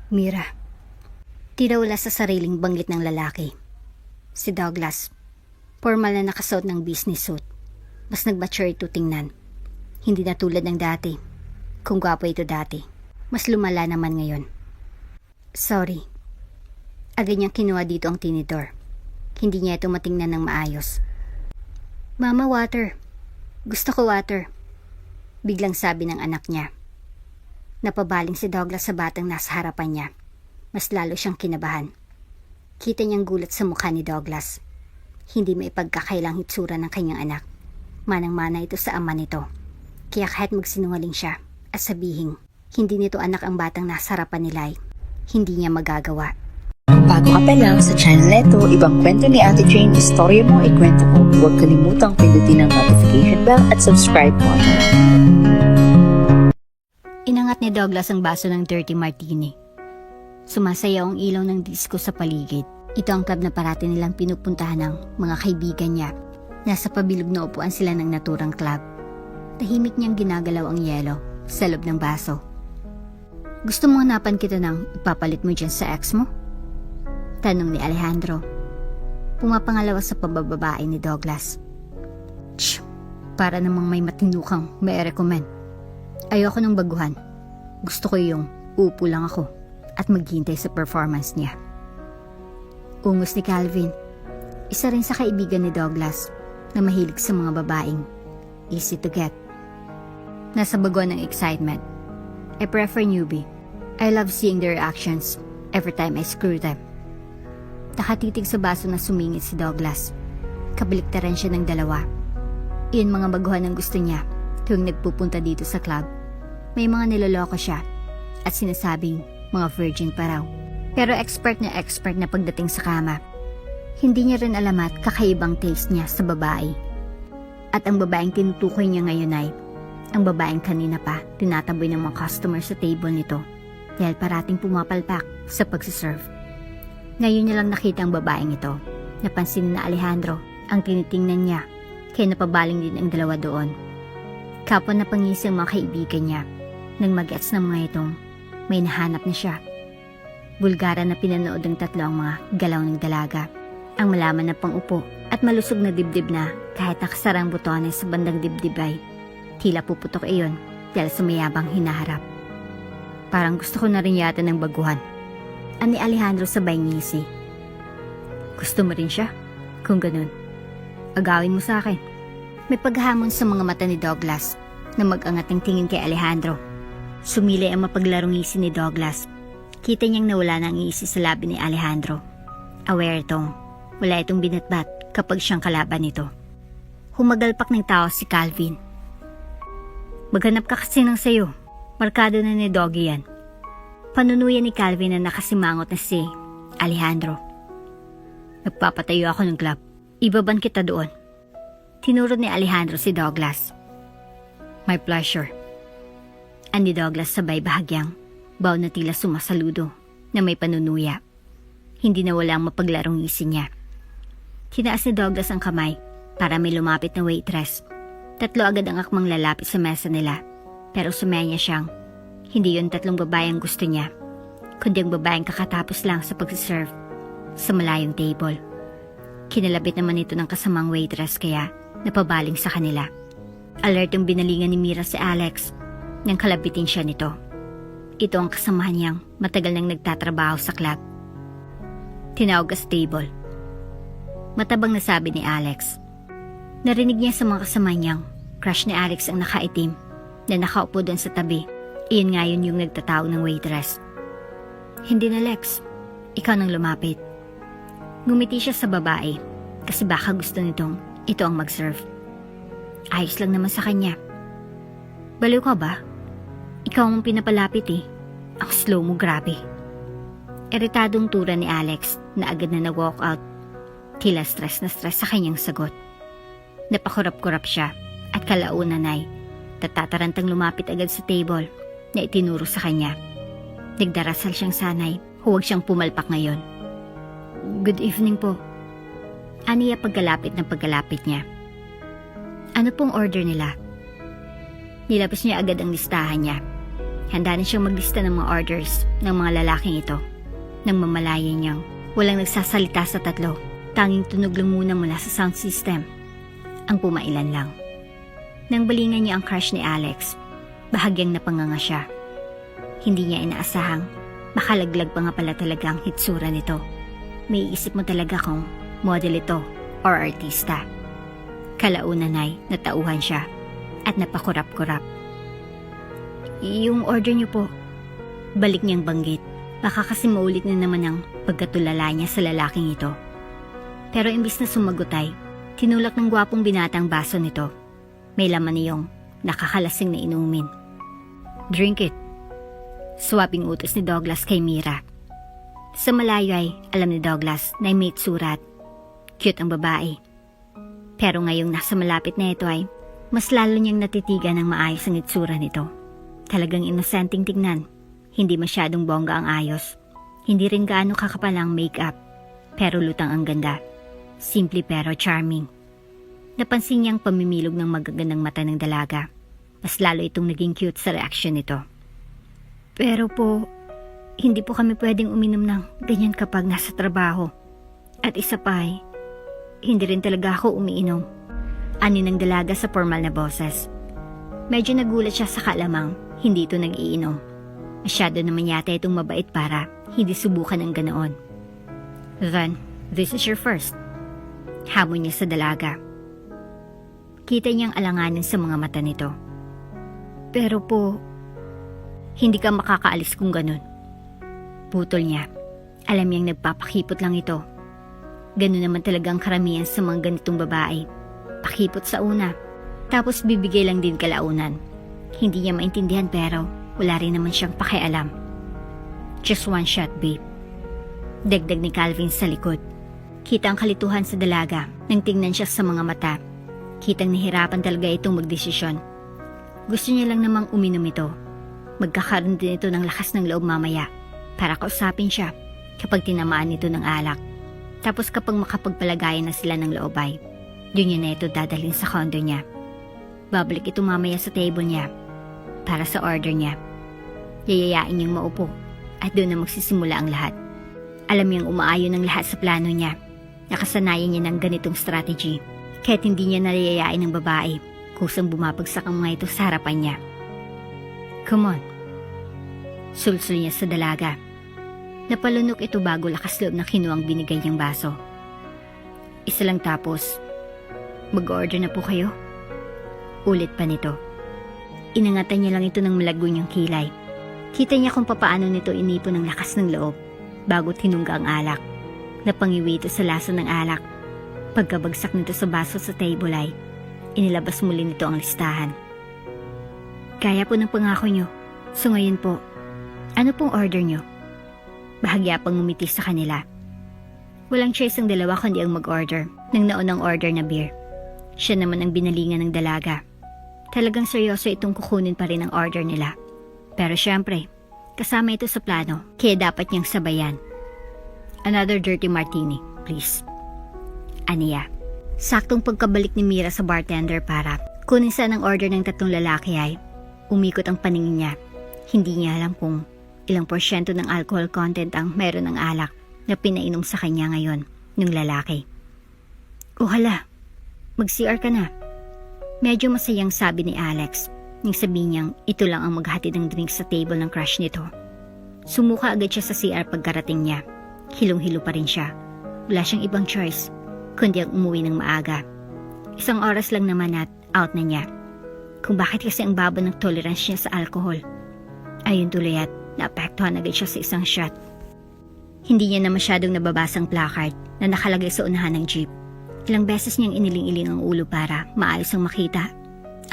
Mira. Tila wala sa sariling banggit ng lalaki. Si Douglas. Formal na nakasuot ng business suit. Mas nag-mature ito tingnan. Hindi na tulad ng dati. Kung gwapo ito dati. Mas lumala naman ngayon. Sorry. Agad niyang kinuha dito ang tinidor. Hindi niya ito matingnan ng maayos. Mama, water. Gusto ko water. Biglang sabi ng anak niya. Napabaling si Douglas sa batang nasa harapan niya. Mas lalo siyang kinabahan. Kita niyang gulat sa mukha ni Douglas. Hindi maipagkakailang hitsura ng kanyang anak. Manang-mana ito sa ama nito. Kaya kahit magsinungaling siya at sabihin, hindi nito anak ang batang nasa harapan nila, hindi niya magagawa. Bago ka pa lang sa channel neto, ibang kwento ni Ate Jane, istorya mo, ikwento ko. Huwag kalimutang pindutin ang notification bell at subscribe button. Inangat ni Douglas ang baso ng dirty martini. Sumasayaw ang ilaw ng disco sa paligid. Ito ang club na parati nilang pinupuntahan ng mga kaibigan niya. Nasa pabilog na upuan sila ng naturang club. Tahimik niyang ginagalaw ang yelo sa loob ng baso. Gusto mo hanapan kita ng ipapalit mo dyan sa ex mo? Tanong ni Alejandro. Pumapangalawa sa pabababae ni Douglas. Shh! Para namang may matinukang may recommend. Ayoko ng baguhan. Gusto ko yung uupo lang ako at maghintay sa performance niya. Ungos ni Calvin. Isa rin sa kaibigan ni Douglas na mahilig sa mga babaeng easy to get. Nasa baguhan ng excitement. I prefer newbie. I love seeing their reactions every time I screw them. Nakatitig sa baso na sumingit si Douglas. Kabaliktaran siya ng dalawa. Iyon mga baguhan ang gusto niya tuwing nagpupunta dito sa club. May mga niloloko siya at sinasabing mga virgin pa raw. Pero expert na pagdating sa kama. Hindi niya rin alam at kakaibang taste niya sa babae. At ang babaeng tinutukoy niya ngayon ay ang babaeng kanina pa tinataboy ng mga customer sa table nito dahil parating pumapalpak sa pagsiserve. Ngayon niya lang nakita ang babaeng ito. Napansin na Alejandro ang tinitingnan niya kaya napabaling din ang dalawa doon. Kapwa na pangisi ang mga kaibigan niya nang mag-gets ng mga itong may nahanap na siya. Bulgara na pinanood ng tatlo ang mga galaw ng dalaga. Ang malaman na pang-upo at malusog na dibdib na kahit nakasarang butones sa bandang dibdib ay tila puputok iyon dahil sa mayabang hinaharap. Parang gusto ko na rin yata ng baguhan. Ani Alejandro sabay ngisi. Gusto mo rin siya? Kung ganun, agawin mo sa akin. May paghamon sa mga mata ni Douglas na mag-angat ng tingin kay Alejandro. Sumilay ang mapaglarong ngisi ni Douglas. Kita niyang nawala na ang ngisi sa labi ni Alejandro. Aware itong wala itong binatbat kapag siyang kalaban nito. Humagalpak ng tao si Calvin. Maghanap ka kasi ng sayo. Markado na ni Doggy yan. Panunuyan ni Calvin na nakasimangot na si Alejandro. Nagpapatayo ako ng club. Ibaban kita doon. Tinuro ni Alejandro si Douglas. My pleasure. Ani Douglas sabay bahagyang baw na tila sumasaludo na may panunuya. Hindi na wala ang mapaglarong ngisi niya. Tinaas ni Douglas ang kamay para may lumapit na waitress. Tatlo agad ang akmang lalapit sa mesa nila. Pero sumaya niya siyang hindi yun tatlong babae ang gusto niya, kundi ang babaeng kakatapos lang sa pagsiserve sa malayong table. Kinalabit naman ito ng kasamang waitress kaya napabaling sa kanila. Alert yung binalingan ni Mira si Alex nang kalabitin siya nito. Ito ang kasamahan niyang matagal nang nagtatrabaho sa club. Tinawag sa table. Matabang nasabi ni Alex. Narinig niya sa mga kasama niyang crush ni Alex ang nakaitim na nakaupo doon sa tabi. Iyon nga yun yung nagtatawag ng waitress. Hindi na Lex, ikaw nang lumapit. Ngumiti siya sa babae kasi baka gusto nitong ito ang mag-serve. Ayos lang naman sa kanya. Baliw ka ba? Ikaw ang pinapalapit eh. Ang slow mo, grabe. Iritadong tura ni Alex na agad na nag-walk out. Tila stress na stress sa kanyang sagot. Napakurap-kurap siya at kalaunan ay tatatarantang lumapit agad sa table na itinuro sa kanya. Nagdarasal siyang sanay, huwag siyang pumalpak ngayon. Good evening po. Aniya pagkalapit niya. Ano pong order nila? Nilabas niya agad ang listahan niya. Handa na siyang maglista ng mga orders ng mga lalaking ito. Nang mamalayan niyang walang nagsasalita sa tatlo, tanging tunog lang muna mula sa sound system. Ang pumailan lang. Nang balingan niya ang crush ni Alex, bahagyang napanganga siya. Hindi niya inaasahang makalaglag pa nga pala talaga ang hitsura nito. May isip mo talaga kung model ito or artista. Kalaunan ay natauhan siya at napakurap-kurap. Yung order niyo po. Balik niyang banggit. Baka kasi maulit na naman ang pagkatulala niya sa lalaking ito. Pero imbis na sumagot ay, tinulak ng gwapong binatang baso nito. May laman niyong nakakalasing na inumin. Drink it. Swaping utos ni Douglas kay Mira. Sa malayo ay alam ni Douglas na may surat. Cute ang babae. Pero ngayong nasa malapit na ito ay mas lalo niyang natitigan ng maayos ang itsura nito. Talagang inosenteng tignan. Hindi masyadong bongga ang ayos. Hindi rin gaano kakapal ang make-up. Pero lutang ang ganda. Simple pero charming. Napansin niyang pamimilog ng magagandang mata ng dalaga. Mas lalo itong naging cute sa reaksyon nito. Pero po, hindi po kami pwedeng uminom ng ganyan kapag nasa trabaho. At isa pa ay, hindi rin talaga ako umiinom. Ani ng dalaga sa formal na boses. Medyo nagulat siya sa kalamang, hindi ito nag-iinom. Masyado naman yata itong mabait para hindi subukan ang ganoon. Then, this is your first. Hamon niya sa dalaga. Kita niyang alanganin sa mga mata nito. Pero po, hindi ka makakaalis kung ganun. Putol niya. Alam niyang nagpapakipot lang ito. Ganun naman talaga ang karamihan sa mga ganitong babae. Pakipot sa una. Tapos bibigay lang din kalaunan. Hindi niya maintindihan pero wala rin naman siyang pakialam. Just one shot, babe. Dagdag ni Calvin sa likod. Kita ang kalituhan sa dalaga nang tingnan siya sa mga mata. Kitang nahirapan talaga itong magdesisyon. Gusto niya lang namang uminom ito. Magkakaroon din ito ng lakas ng loob mamaya para kausapin siya kapag tinamaan nito ng alak. Tapos kapag makapagpalagayan na sila ng loob ay, doon niya na ito dadalhin sa condo niya. Babalik ito mamaya sa table niya para sa order niya. Yayayain niyang maupo at doon na magsisimula ang lahat. Alam niyang umaayon ang lahat sa plano niya. Nakasanayan niya ng ganitong strategy kahit hindi niya nalayayain ng babae kusang bumabagsak ang mga ito sa harapan niya. Come on. Sulsul niya sa dalaga. Napalunok ito bago lakas loob na kinuwang binigay niyang baso. Isa lang tapos, mag-order na po kayo? Ulit pa nito. Inangatan niya lang ito ng malago niyang kilay. Kita niya kung papaano nito inipon ng lakas ng loob bago tinungga ang alak. Napangiwi ito sa lasa ng alak. Pagkabagsak nito sa baso sa table ay, inilabas muli nito ang listahan. Kaya po ng pangako niyo. So ngayon po, ano pong order niyo? Bahagya pang ngumiti sa kanila. Walang choice ang dalawa kundi ang mag-order ng naunang order na beer. Siya naman ang binalingan ng dalaga. Talagang seryoso itong kukunin pa rin ang order nila. Pero syempre, kasama ito sa plano kaya dapat niyang sabayan. Another dirty martini, please. Aniya. Saktong pagkabalik ni Mira sa bartender para kunin sa ng order ng tatlong lalaki ay umikot ang paningin niya. Hindi niya alam kung ilang porsyento ng alcohol content ang meron ng alak na pinainom sa kanya ngayon ng lalaki. Oh hala, mag-CR ka na. Medyo masayang sabi ni Alex nang sabihin niyang ito lang ang maghatid ng drinks sa table ng crush nito. Sumuka agad siya sa CR pagkarating niya. Hilong-hilo pa rin siya. Wala siyang ibang choice kundi ang umuwi ng maaga. Isang oras lang naman at out na niya. Kung bakit kasi ang baba ng tolerance niya sa alcohol. Ayun tuloy at naapektuhan agad siya sa isang shot. Hindi niya na masyadong nababasang placard na nakalagay sa unahan ng jeep. Ilang beses niyang iniling-iling ang ulo para maayos ang makita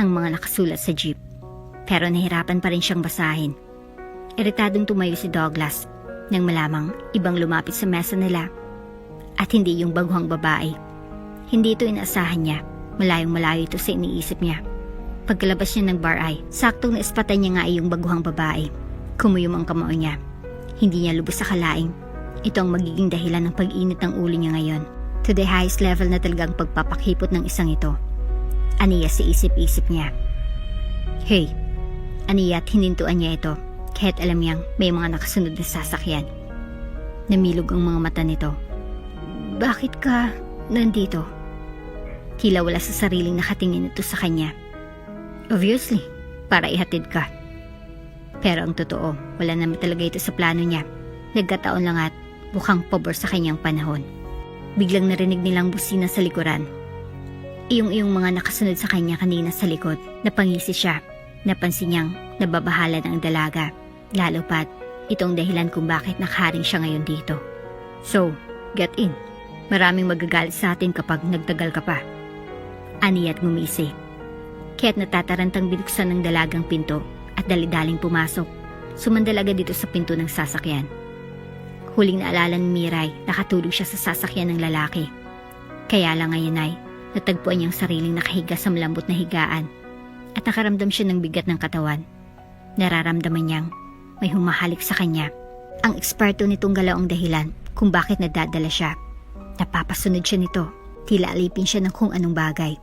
ang mga nakasulat sa jeep. Pero nahirapan pa rin siyang basahin. Iritadong tumayo si Douglas nang malamang ibang lumapit sa mesa nila at hindi yung baguhang babae. Hindi ito inaasahan niya. Malayong-malayo ito sa iniisip niya. Pagkalabas niya ng bar ay, saktong naispatan niya nga ay yung baguhang babae. Kumuyom ang kamao niya. Hindi niya lubos sa kalaing. Ito ang magiging dahilan ng pag-init ng ulo niya ngayon. To the highest level na talagang pagpapakipot ng isang ito. Aniya sa isip-isip niya. Hey, Aniya't hinintuan niya ito kahit alam niyang may mga nakasunod na sasakyan. Namilog ang mga mata nito. Bakit ka nandito? Tila wala sa sariling nakatingin ito sa kanya. Obviously, para ihatid ka. Pero ang totoo, wala naman talaga ito sa plano niya. Nagkataon lang at mukhang pabor sa kanyang panahon. Biglang narinig nilang busina sa likuran. Iyong mga nakasunod sa kanya kanina sa likod. Napangisi siya. Napansin niyang nababahala ng dalaga. Lalo pat, itong dahilan kung bakit nakaharing siya ngayon dito. So, get in. Maraming magagalit sa atin kapag nagtagal ka pa. Aniya't ngumisi. Kaya't natatarantang binuksan ng dalagang pinto at dali-daling pumasok. Sumandal agad dito sa pinto ng sasakyan. Huling naalala ni Miray, nakatulog siya sa sasakyan ng lalaki. Kaya lang ngayon ay natagpuan niyang sariling nakahiga sa malambot na higaan at nakaramdam siya ng bigat ng katawan. Nararamdaman niyang may humahalik sa kanya. Ang eksperto nitong galaw ang dahilan kung bakit nadadala siya. Napapasunod siya nito. Tila alipin siya ng kung anong bagay.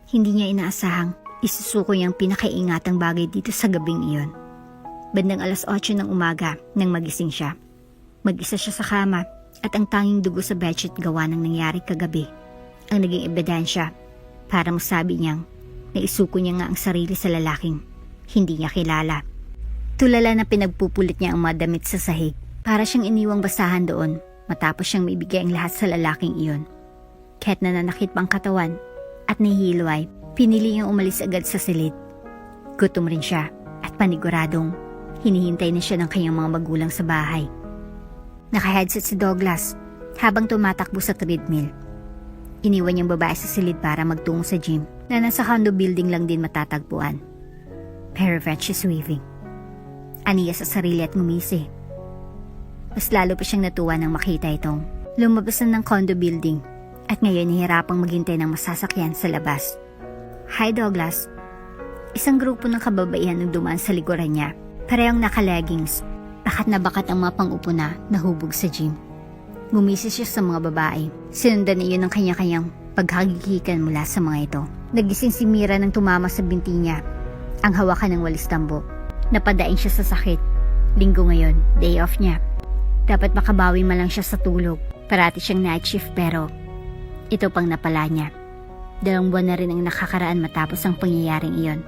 Hindi niya inaasahang isusuko niyang pinakaiingatang bagay dito sa gabing iyon. Bandang 8:00 ng umaga nang magising siya. Mag-isa siya sa kama at ang tanging dugo sa bedsheet gawa ng nangyari kagabi ang naging ebidensya para masabi niyang naisuko niya nga ang sarili sa lalaking hindi niya kilala. Tulala na pinagpupulit niya ang mga damit sa sahig para siyang iniwang basahan doon matapos siyang maibigay ang lahat sa lalaking iyon. Kahit nananakit pang katawan at nahihilo ay pinili niyang umalis agad sa silid. Gutom rin siya at paniguradong hinihintay na siya ng kanyang mga magulang sa bahay. Naka-headset si Douglas habang tumatakbo sa treadmill. Iniwan niyang babae sa silid para magtungo sa gym na nasa condo building lang din matatagpuan. Perfect she's weaving. Aniya sa sarili at ngumisi. Mas lalo pa siyang natuwa nang makita itong lumabas na ng condo building at ngayon nahihirapang maghintay ng masasakyan sa labas. Hi Douglas. Isang grupo ng kababaihan ang dumaan sa likuran niya. Parehong naka-leggings. Bakat na bakat ang mga pang-upo na nahubog sa gym. Ngumisi siya sa mga babae. Sinundan niya ng kanya-kanyang paghagigikan mula sa mga ito. Nagising si Mira nang tumama sa binti niya. Ang hawakan ng walis tambo. Napadaing siya sa sakit. Linggo ngayon, day off niya. Dapat makabawi man lang siya sa tulog. Parati siyang night shift pero ito pang napala niya. 2 buwan na rin ang nakakaraan matapos ang pangyayaring iyon.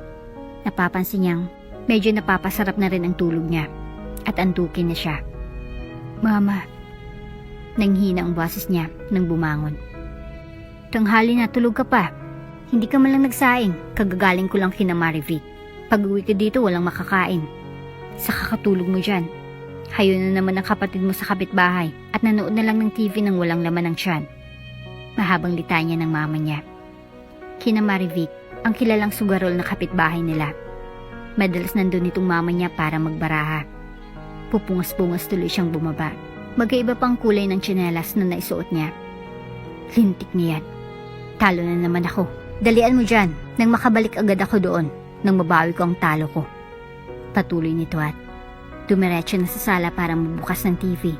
Napapansin niyang medyo napapasarap na rin ang tulog niya. At antukin na siya. Mama. Nanghina ang boses niya nang bumangon. Tanghali na, tulog ka pa. Hindi ka man lang nagsaing. Kagagaling ko lang kina Marivic. Pag-uwi ko dito, walang makakain. Sa kakatulog mo dyan. Hayo na naman ang kapatid mo sa kapitbahay at nanood na lang ng TV nang walang laman ng tiyan. Mahabang litanya ng mama niya. Kina Marivic, ang kilalang sugarol na kapitbahay nila. Madalas nandun itong mama niya para magbaraha. Pupungas-pungas tuloy siyang bumaba. Magkaiba pang kulay ng tsinelas na naisuot niya. Lintik niyan. Talo na naman ako. Dalian mo dyan, nang makabalik agad ako doon, nang mabawi ko ang talo ko. Patuloy nito at dumiretso na sa sala para mabukas ng TV.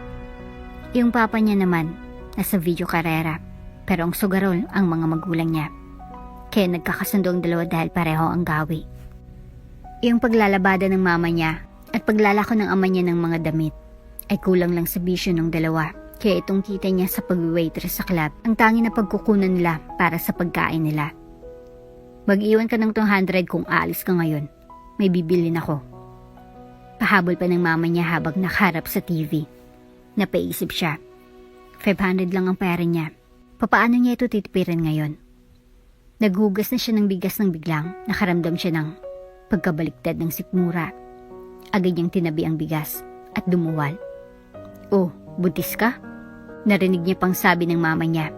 Yung papa niya naman, nasa video karera, pero ang sugarol ang mga magulang niya. Kaya nagkakasundo ang dalawa dahil pareho ang gawi. Yung paglalabada ng mama niya at paglalako ng ama niya ng mga damit ay kulang lang sa bisyo ng dalawa. Kaya itong kita niya sa pag-waitress sa club ang tanging na pagkukunan nila para sa pagkain nila. Mag-iwan ka ng 200 kung aalis ka ngayon. May bibilin ako. Pahabol pa ng mama niya habang nakaharap sa TV. Napaisip siya. 500 lang ang pera niya. Papaano niya ito titipirin ngayon? Naghugas na siya ng bigas ng biglang nakaramdam siya ng pagkabaliktad ng sikmura. Agad niyang tinabi ang bigas at dumuwal. Oh, buntis ka? Narinig niya pang sabi ng mama niya.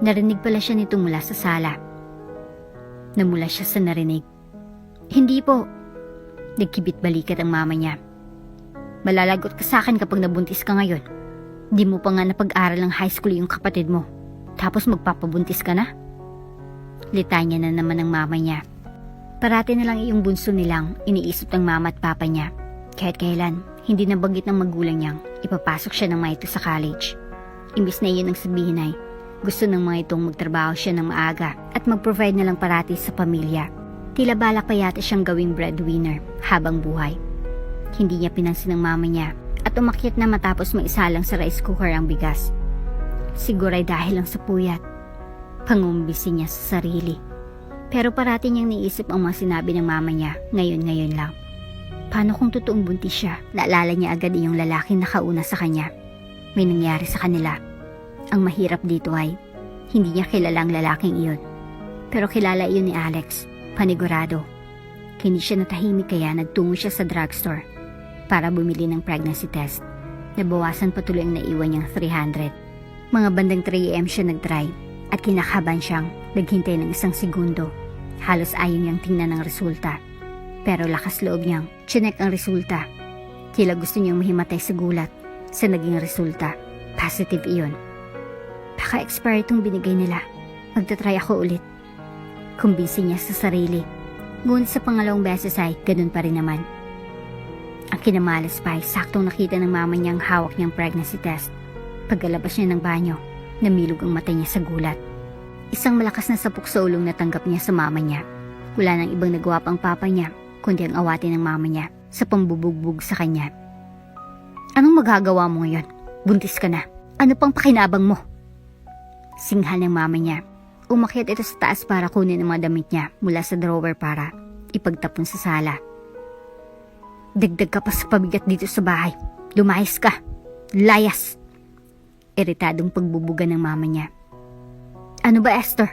Narinig pala siya nito mula sa sala. Namula siya sa narinig. Hindi po. Nagkibit balikat ang mama niya. Malalagot ka sa akin kapag nabuntis ka ngayon. Di mo pa nga napag-aral ng high school yung kapatid mo. Tapos magpapabuntis ka na? Litanya na naman ng mama niya. Parati na lang iyong bunso nilang iniisip ng mama at papa niya. Kahit kailan, hindi nabanggit ng magulang niyang ipapasok siya ng mga ito sa college. Imbis na iyon ang sabihin ay gusto ng mga itong magtrabaho siya ng maaga at mag-provide na lang parati sa pamilya. Tila balak pa yata siyang gawing breadwinner habang buhay. Hindi niya pinansin ng mama niya at umakyat na matapos maisalang sa rice cooker ang bigas. Siguro ay dahil lang sa puyat. Pangumbisi niya sa sarili. Pero parati niyang niisip ang mga sinabi ng mama niya ngayon lang. Paano kung totoong buntis siya? Naalala niya agad yung lalaking nakauna sa kanya. May nangyari sa kanila. Ang mahirap dito ay hindi niya kilala ang lalaking iyon. Pero kilala iyon ni Alex. Panigurado. Hindi siya natahimik kaya nagtungo siya sa drugstore para bumili ng pregnancy test. Nabawasan patuloy ang naiwan niyang 300. Mga bandang 3 AM siya nag-drive at kinakabahan siyang naghintay ng 1 segundo. Halos ayaw niyang tingnan ang resulta. Pero lakas loob niyang chinek ang resulta. Tila gusto niyang mahimatay sa gulat sa naging resulta. Positive iyon. Baka expired itong binigay nila. Magtatry ako ulit. Kumbinsi niya sa sarili. Ngunit sa pangalawang beses ay ganun pa rin naman. Ang kinamalas pa ay saktong nakita ng mama niyang hawak niyang pregnancy test. Pagkalabas niya ng banyo, namilog ang mata niya sa gulat. Isang malakas na sapok sa ulong natanggap niya sa mama niya. Wala nang ibang nagawa pang papa niya, kundi ang awatin ng mama niya sa pambubugbog sa kanya. Anong magagawa mo ngayon? Buntis ka na. Ano pang pakinabang mo? Singhal ng mama niya. Umakyat ito sa taas para kunin ang mga damit niya mula sa drawer para ipagtapon sa sala. Dagdag ka pa sa pabigat dito sa bahay. Lumayas ka. Layas! Iritadong pagbubuga ng mama niya. Ano ba, Esther?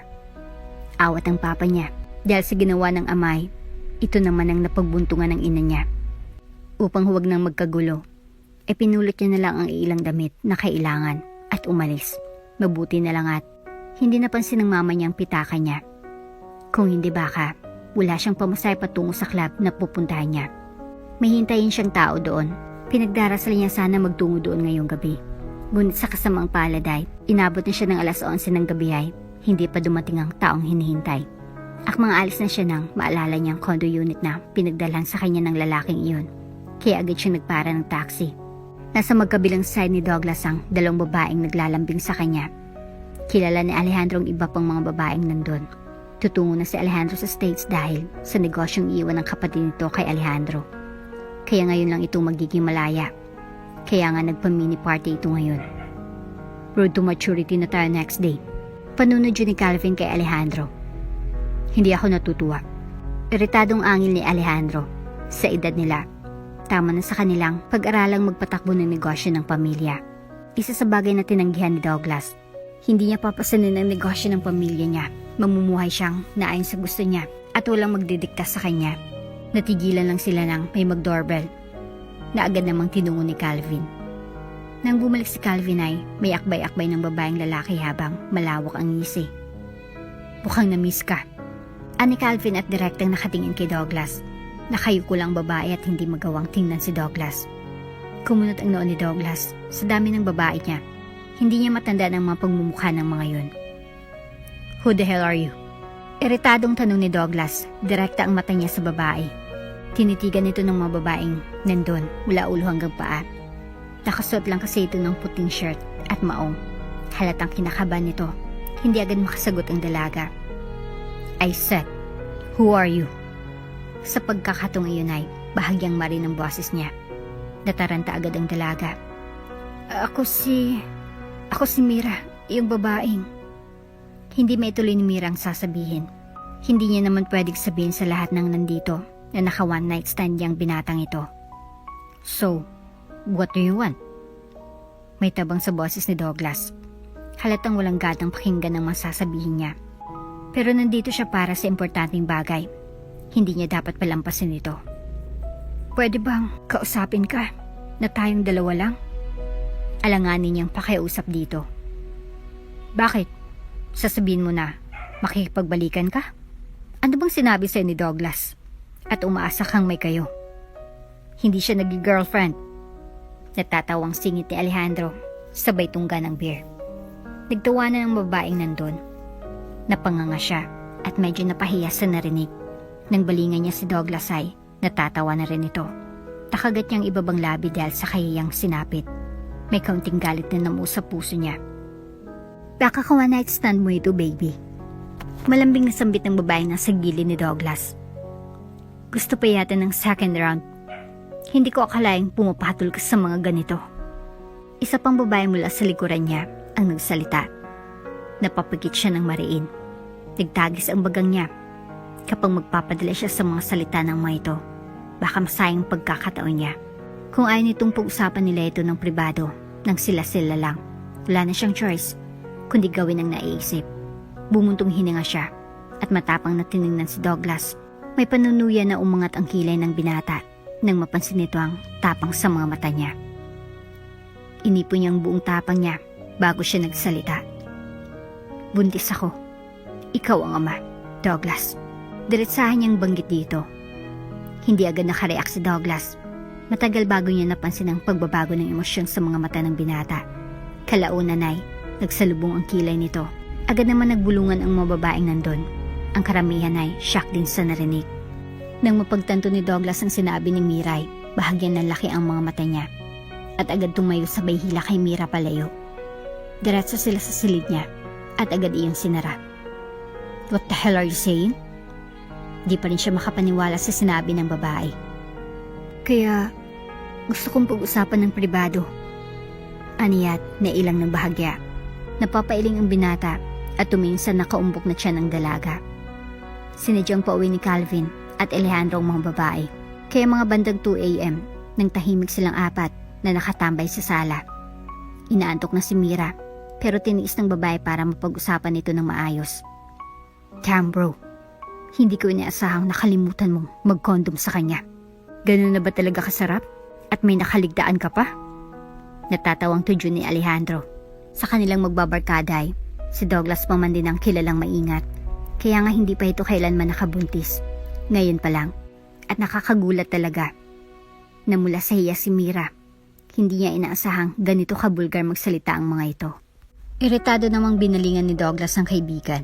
Awat ang papa niya. Dahil sa ginawa ng amay, ito naman ang napagbuntungan ng ina niya. Upang huwag nang magkagulo, pinulot niya na lang ang ilang damit na kailangan at umalis. Mabuti na lang at hindi napansin ng mama niya ang pitaka niya. Kung hindi baka, wala siyang pamasay patungo sa club na pupuntahan niya. May hintayin siyang tao doon. Pinagdarasal niya sana magtungo doon ngayong gabi. Ngunit sa kasamang palad ay, inabot na siya ng alas 11 ng gabi ay, hindi pa dumating ang taong hinihintay. Akmang alis na siya nang maalala niyang condo unit na pinagdalhan sa kanya ng lalaking iyon. Kaya agad siya nagpara ng taxi. Nasa magkabilang side ni Douglas ang 2 babaeng naglalambing sa kanya. Kilala ni Alejandro ang iba pang mga babaeng nandun. Tutungo na si Alejandro sa States dahil sa negosyong iwan ng kapatid nito kay Alejandro. Kaya ngayon lang ito magiging malaya. Kaya nga nagpa-mini party ito ngayon. Road to maturity na tayo next day. Panunod yun ni Calvin kay Alejandro. Hindi ako natutuwa. Iritadong angil ni Alejandro. Sa edad nila, tama na sa kanilang pag-aralang magpatakbo ng negosyo ng pamilya. Isa sa bagay na tinanggihan ni Douglas. Hindi niya papasanin ang negosyo ng pamilya niya. Mamumuhay siyang naayon sa gusto niya at walang magdidikta sa kanya. Natigilan lang sila ng may mag-doorbell na agad namang tinungo ni Calvin. Nang bumalik si Calvin ay may akbay-akbay ng babaeng lalaki habang malawak ang ngisi. Mukhang na-miss ka. Ani Calvin at direktang nakatingin kay Douglas. Nakayuko lang babae at hindi magawang tingnan si Douglas. Kumunot ang noo ni Douglas sa dami ng babae niya. Hindi niya matandaan ang mga pagmumukha ng mga yun. Who the hell are you? Iritadong tanong ni Douglas, direkta ang mata niya sa babae. Tinitigan ito ng mga babaeng nandun mula ulo hanggang paa. Nakasuot lang kasi ito ng puting shirt at maong. Halatang kinakabahan nito. Hindi agad makasagot ang dalaga. I said, who are you? Sa pagkakatong iyon ay bahagyang marin ang boses niya. Nataranta agad ang dalaga. Ako si Mira, yung babaeng. Hindi maituloy ni Mira ang sasabihin. Hindi niya naman pwedeng sabihin sa lahat ng nandito na naka one night stand niyang binatang ito. So, what do you want? May tabang sa boses ni Douglas. Halatang walang gatang pakinggan ang masasabihin niya. Pero nandito siya para sa importanteng bagay. Hindi niya dapat palampasin ito. Pwede bang kausapin ka na tayong dalawa lang? Alanganin niyang pakiusap dito. Bakit? Sasabihin mo na makikipagbalikan ka? Ano bang sinabi sa'yo ni Douglas? At umaasa kang may kayo. Hindi siya nag-girlfriend. Natatawang singit ni Alejandro, sabay tungga ng beer. Nagtawanan ng babaeng nandun. Napanganga siya at medyo napahiya sa narinig. Nang balingan niya si Douglas ay natatawa na rin ito. Nakagat niyang ibabang labi dahil sa kayayang sinapit. May kaunting galit na namuo sa puso niya. Baka ka one night stand mo ito, baby. Malambing na sambit ng babaeng nasa gilid ni Douglas. Gusto pa yata ng second round. Hindi ko akalaing pumapatol ka sa mga ganito. Isa pang babae mula sa likuran niya ang nagsalita. Napapagit siya ng mariin. Nagtagis ang bagang niya. Kapag magpapadala siya sa mga salita ng mga ito, baka masayang pagkakataon niya. Kung ayaw nitong pag-usapan nila ito ng pribado, nang sila-sila lang, wala na siyang choice, kundi gawin ang naiisip. Bumuntong hininga siya, at matapang na tinignan si Douglas. May panunuya na umangat ang kilay ng binata, nang mapansin nito ang tapang sa mga mata niya. Inipon niya ang buong tapang niya, bago siya nagsalita. Buntis ako. Ikaw ang ama, Douglas. Diretsahan niyang banggit dito. Hindi agad nakareact si Douglas. Matagal bago niya napansin ang pagbabago ng emosyon sa mga mata ng binata. Kalaunan ay nagsalubong ang kilay nito. Agad naman nagbulungan ang mga babaeng nandun. Ang karamihan ay shock din sa narinig. Nang mapagtanto ni Douglas ang sinabi ni Miray, bahagyan ng laki ang mga mata niya. At agad tumayo sabay hila kay Mira palayo. Diretso sila sa silid niya at agad iyong sinara. What the hell are you saying? Di pa rin siya makapaniwala sa sinabi ng babae. Kaya gusto kong pag-usapan ng pribado. Aniyat na ilang ng bahagya. Napapailing ang binata at tumingin sa nakaumbok na tiyan ng dalaga. Sinadyang pauwi ni Calvin at Alejandro ang mga babae. Kaya mga bandang 2 a.m. nang tahimik silang apat na nakatambay sa sala. Inaantok na si Mira pero tiniis ng babae para mapag-usapan ito ng maayos. Damn bro, hindi ko inaasahang nakalimutan mong mag-condom sa kanya. Ganun na ba talaga kasarap? At may nakaligtaan ka pa? Natatawang tudyo ni Alejandro. Sa kanilang magbabarkada ay si Douglas pa man din ang kilalang maingat. Kaya nga hindi pa ito kailanman nakabuntis. Ngayon pa lang. At nakakagulat talaga na mula sa hiya si Mira, hindi niya inaasahang ganito kabulgar magsalita ang mga ito. Iritado namang binalingan ni Douglas ang kaibigan.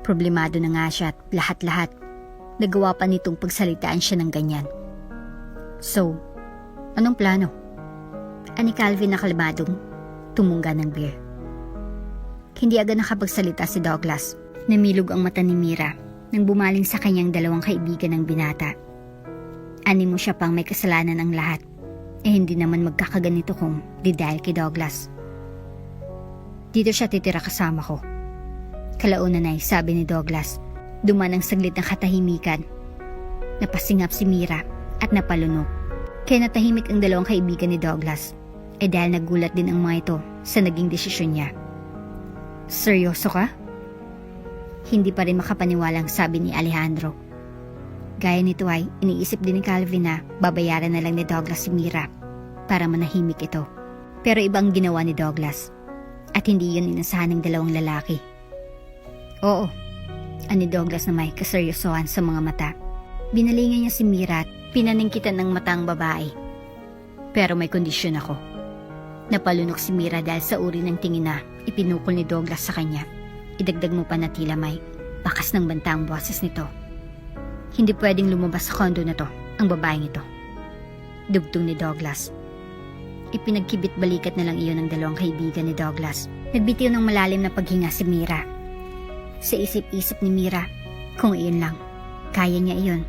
Problemado na nga siya at lahat-lahat. Nagawa pa nitong pagsalitaan siya ng ganyan. So, anong plano? Ani Calvin na kalmadong tumungga ng beer. Hindi agad nakapagsalita si Douglas. Namilog ang mata ni Mira nang bumaling sa kanyang dalawang kaibigan ng binata. Ani mo siya pang may kasalanan ang lahat. Hindi naman magkakaganito kung di dahil kay Douglas. Dito siya titira kasama ko. Kalaunan ay sabi ni Douglas. Duman ang saglit ng katahimikan. Napasingap si Mira at napalunok. Kaya natahimik ang dalawang kaibigan ni Douglas. Dahil nagulat din ang mga ito sa naging desisyon niya. Seryoso ka? Hindi pa rin makapaniwalang sabi ni Alejandro. Gaya nito ay iniisip din ni Calvin na babayaran na lang ni Douglas si Mira para manahimik ito. Pero ibang ginawa ni Douglas at hindi yun inasahan ng dalawang lalaki. Oo, ani Douglas na may kaseryosohan sa mga mata. Binalingan niya si Mira at pinaningkitan ng mata ang babae. Pero may kondisyon ako. Napalunok si Mira dahil sa uri ng tingin na ipinukol ni Douglas sa kanya. Idagdag mo pa na tila may bakas ng banta ang boses nito. Hindi pwedeng lumabas sa kondo na to, ang babaeng ito. Dugtong ni Douglas. Ipinagkibit balikat na lang iyon ng dalawang kaibigan ni Douglas. Nagbitiw ng malalim na paghinga si Mira. Sa isip-isip ni Mira, kung iyon lang, kaya niya iyon.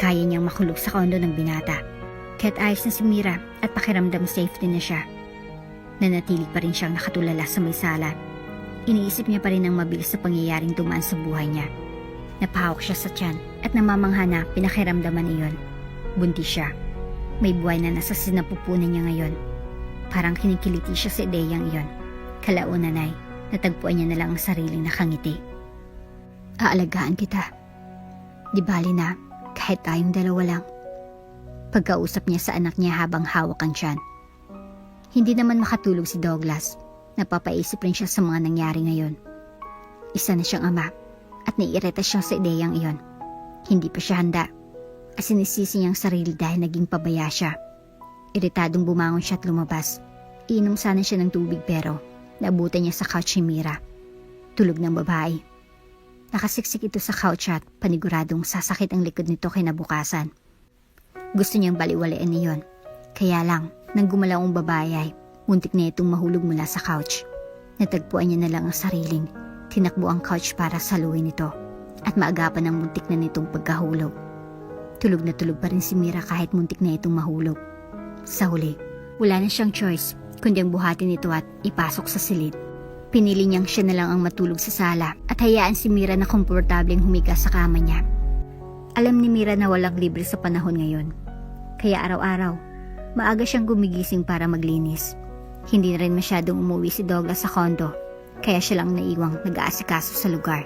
Kaya niyang makulog sa kondo ng binata. Kaya't ayos na si Mira at pakiramdam safety na siya. Nanatili pa rin siyang nakatulala sa may sala. Iniisip niya pa rin ang mabilis sa pangyayaring dumaan sa buhay niya. Napahawak siya sa tiyan at namamangha na pinakiramdaman iyon. Buntis siya. May buhay na nasa sinapupunan niya ngayon. Parang kinikiliti siya sa ideyang iyon. Kalaunan ay natagpuan niya na lang ang sariling nakangiti. Aalagaan kita. Di bali na kahit tayong dalawa lang. Pagkausap niya sa anak niya habang hawak ang tiyan. Hindi naman makatulog si Douglas. Napapaisip rin siya sa mga nangyari ngayon. Isa na siyang ama at naiirita siya sa ideyang iyon. Hindi pa siya handa. At sinisisi niyang sarili dahil naging pabaya siya. Iritadong bumangon siya at lumabas. Iinom sana siya ng tubig pero naabutan niya sa couch ni Mira. Tulog ng babae. Nakasiksik ito sa couch at paniguradong sasakit ang likod nito kinabukasan. Gusto niyang baliwalain niyon. Kaya lang, nang gumalaw ang babae ay muntik na itong mahulog mula sa couch. Natagpuan niya na lang ang sariling tinakbo ang couch para saluhin ito at maagapan ang muntik na nitong pagkahulog. Tulog na tulog pa rin si Mira kahit muntik na itong mahulog. Sa huli, wala na siyang choice kundi ang buhatin ito at ipasok sa silid. Pinili niyang siya na lang ang matulog sa sala at hayaan si Mira na komportableng humiga sa kama niya. Alam ni Mira na walang libre sa panahon ngayon. Kaya araw-araw, maaga siyang gumigising para maglinis. Hindi na rin masyadong umuwi si Douglas sa kondo, kaya siya lang naiwang nag-aasikaso sa lugar.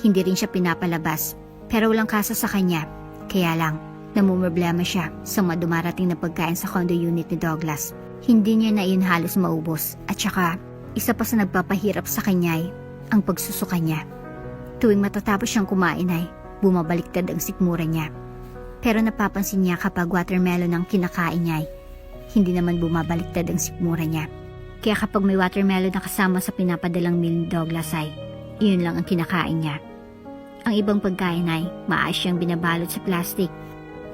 Hindi rin siya pinapalabas, pero walang kaso sa kanya. Kaya lang, namumroblema siya sa madumarating na pagkain sa condo unit ni Douglas. Hindi niya na iyon halos maubos at saka isa pa sa nagpapahirap sa kanya ay ang pagsusuka niya. Tuwing matatapos siyang kumain ay bumabaliktad ang sikmura niya. Pero napapansin niya kapag watermelon ang kinakain niya ay hindi naman bumabaliktad ang sikmura niya. Kaya kapag may watermelon na kasama sa pinapadalang meal ni Douglas ay iyon lang ang kinakain niya. Ang ibang pagkain ay maayos siyang binabalot sa plastic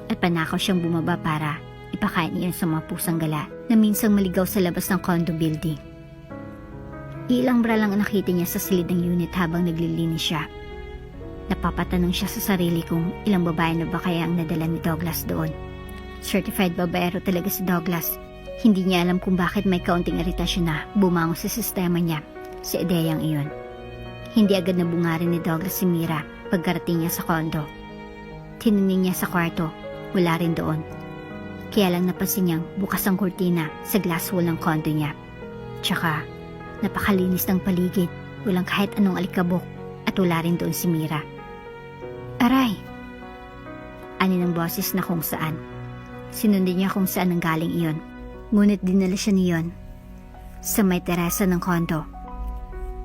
at panakaw siyang bumaba para ipakain iyon sa mga pusang gala na minsang maligaw sa labas ng condo building. Ilang bra lang ang nakita niya sa silid ng unit habang naglilinis siya. Napapatanong siya sa sarili kung ilang babae na ba kaya ang nadala ni Douglas doon. Certified babaero talaga si Douglas. Hindi niya alam kung bakit may kaunting iritasyon na bumangon sa sistema niya sa ideyang iyon. Hindi agad nabungarin ni Douglas si Mira pagkarating niya sa kondo. Tinuning niya sa kwarto, wala rin doon. Kaya lang napansin niyang bukas ang kurtina sa glass wall ng kondo niya. Tsaka, napakalinis ng paligid, walang kahit anong alikabok at wala rin doon si Mira. Aray! Ani ng boses na kung saan. Sinundan niya kung saan ang galing iyon. Ngunit dinala siya niyon sa may terasa ng kondo.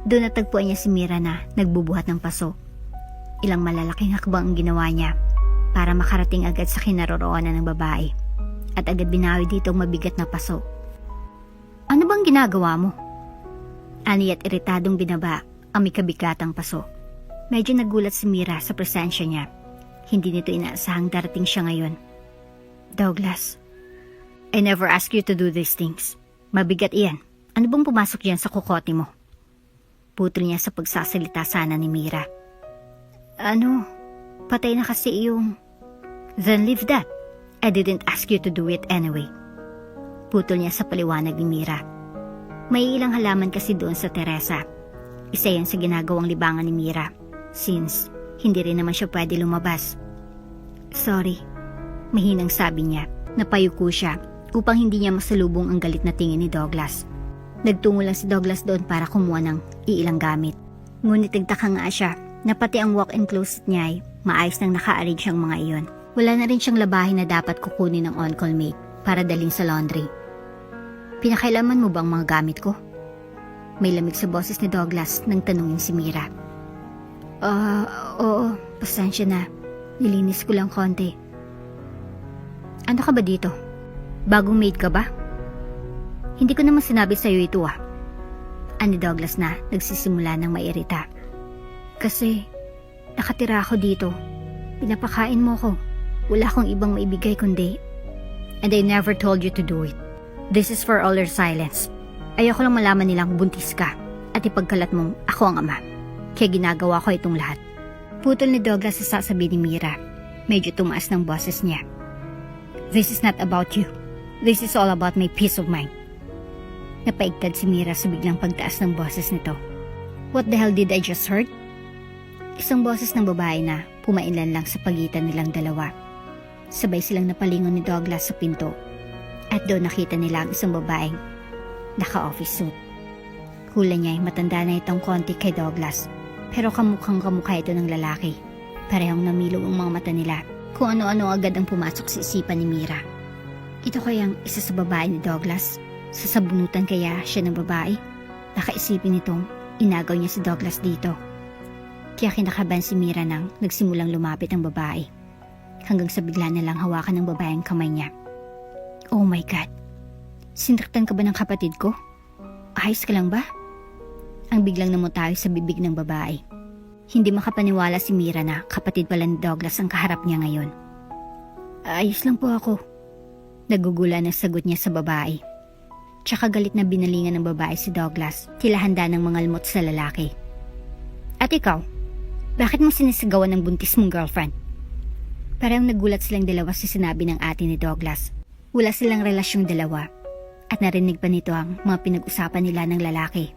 Doon natagpuan niya si Mira na nagbubuhat ng paso. Ilang malalaking hakbang ang ginawa niya para makarating agad sa kinaroroonan ng babae at agad binawi dito ang mabigat na paso. Ano bang ginagawa mo? Ani at iritadong binaba ang may kabigatang paso. Medyo nagulat si Mira sa presensya niya. Hindi nito inaasahang darating siya ngayon. Douglas, I never asked you to do these things. Mabigat iyan. Ano bang pumasok diyan sa kukote mo? Putol niya sa pagsasalita sana ni Mira. Ano? Patay na kasi yung... Then leave that. I didn't ask you to do it anyway. Putol niya sa paliwanag ni Mira. May ilang halaman kasi doon sa teresa. Isa yan sa ginagawang libangan ni Mira. Since hindi rin naman siya pwede lumabas. Sorry. Mahinang sabi niya. Napayuko siya upang hindi niya masalubong ang galit na tingin ni Douglas. Nagtungo lang si Douglas doon para kumuha ng iilang gamit. Ngunit nagtaka nga siya na pati ang walk-in closet niya ay maayos nang naka-arrange ang mga iyon. Wala na rin siyang labahin na dapat kukunin ng on-call maid para dalhin sa laundry. Pinakailaman mo ba ang mga gamit ko? May lamig sa boses ni Douglas nang tanungin si Mira. Oo, pasensya na. Nilinis ko lang konti. Ano ka ba dito? Bagong maid ka ba? Hindi ko naman sinabi sa'yo ito Ani Douglas na nagsisimula ng mairita. Kasi nakatira ako dito. Pinapakain mo ko. Wala akong ibang maibigay kundi. And I never told you to do it. This is for all your silence. Ayoko lang malaman nilang buntis ka at ipagkalat mong ako ang ama. Kaya ginagawa ko itong lahat. Putol ni Douglas sa sasabihin ni Mira. Medyo tumaas ng boses niya. This is not about you. This is all about my peace of mind. Napaigtad si Mira sa biglang pagtaas ng boses nito. What the hell did I just heard? Isang boses ng babae na pumainlan lang sa pagitan nilang dalawa. Sabay silang napalingon ni Douglas sa pinto. At doon nakita nila ang isang babaeng naka-office suit. Hula niya ay matanda na itong konti kay Douglas. Pero kamukhang kamukha ito ng lalaki. Parehong namilog ang mga mata nila. Kung ano-ano agad ang pumasok sa isipan ni Mira. Ito kayang isa sa babae ni Douglas? Sasabunutan kaya siya ng babae? Nakaisipin nitong inagaw niya si Douglas dito. Kaya kinakabahan si Mira nang nagsimulang lumapit ang babae. Hanggang sa bigla na lang hawakan ng babae ang kamay niya. Oh my God! Sinaktan ka ba ng kapatid ko? Ayos ka lang ba? Ang biglang namutayo sa bibig ng babae. Hindi makapaniwala si Mira na kapatid pala ni Douglas ang kaharap niya ngayon. Ayos lang po ako. Nagugula na sagot niya sa babae. Tsaka galit na binalingan ng babae si Douglas, tila handa ng mga almot sa lalaki. At ikaw, bakit mo sinisigawan ng buntis mong girlfriend? Parang nagulat silang dalawa sa sinabi ng ate ni Douglas. Wala silang relasyong dalawa at narinig pa nito ang mga pinag-usapan nila ng lalaki.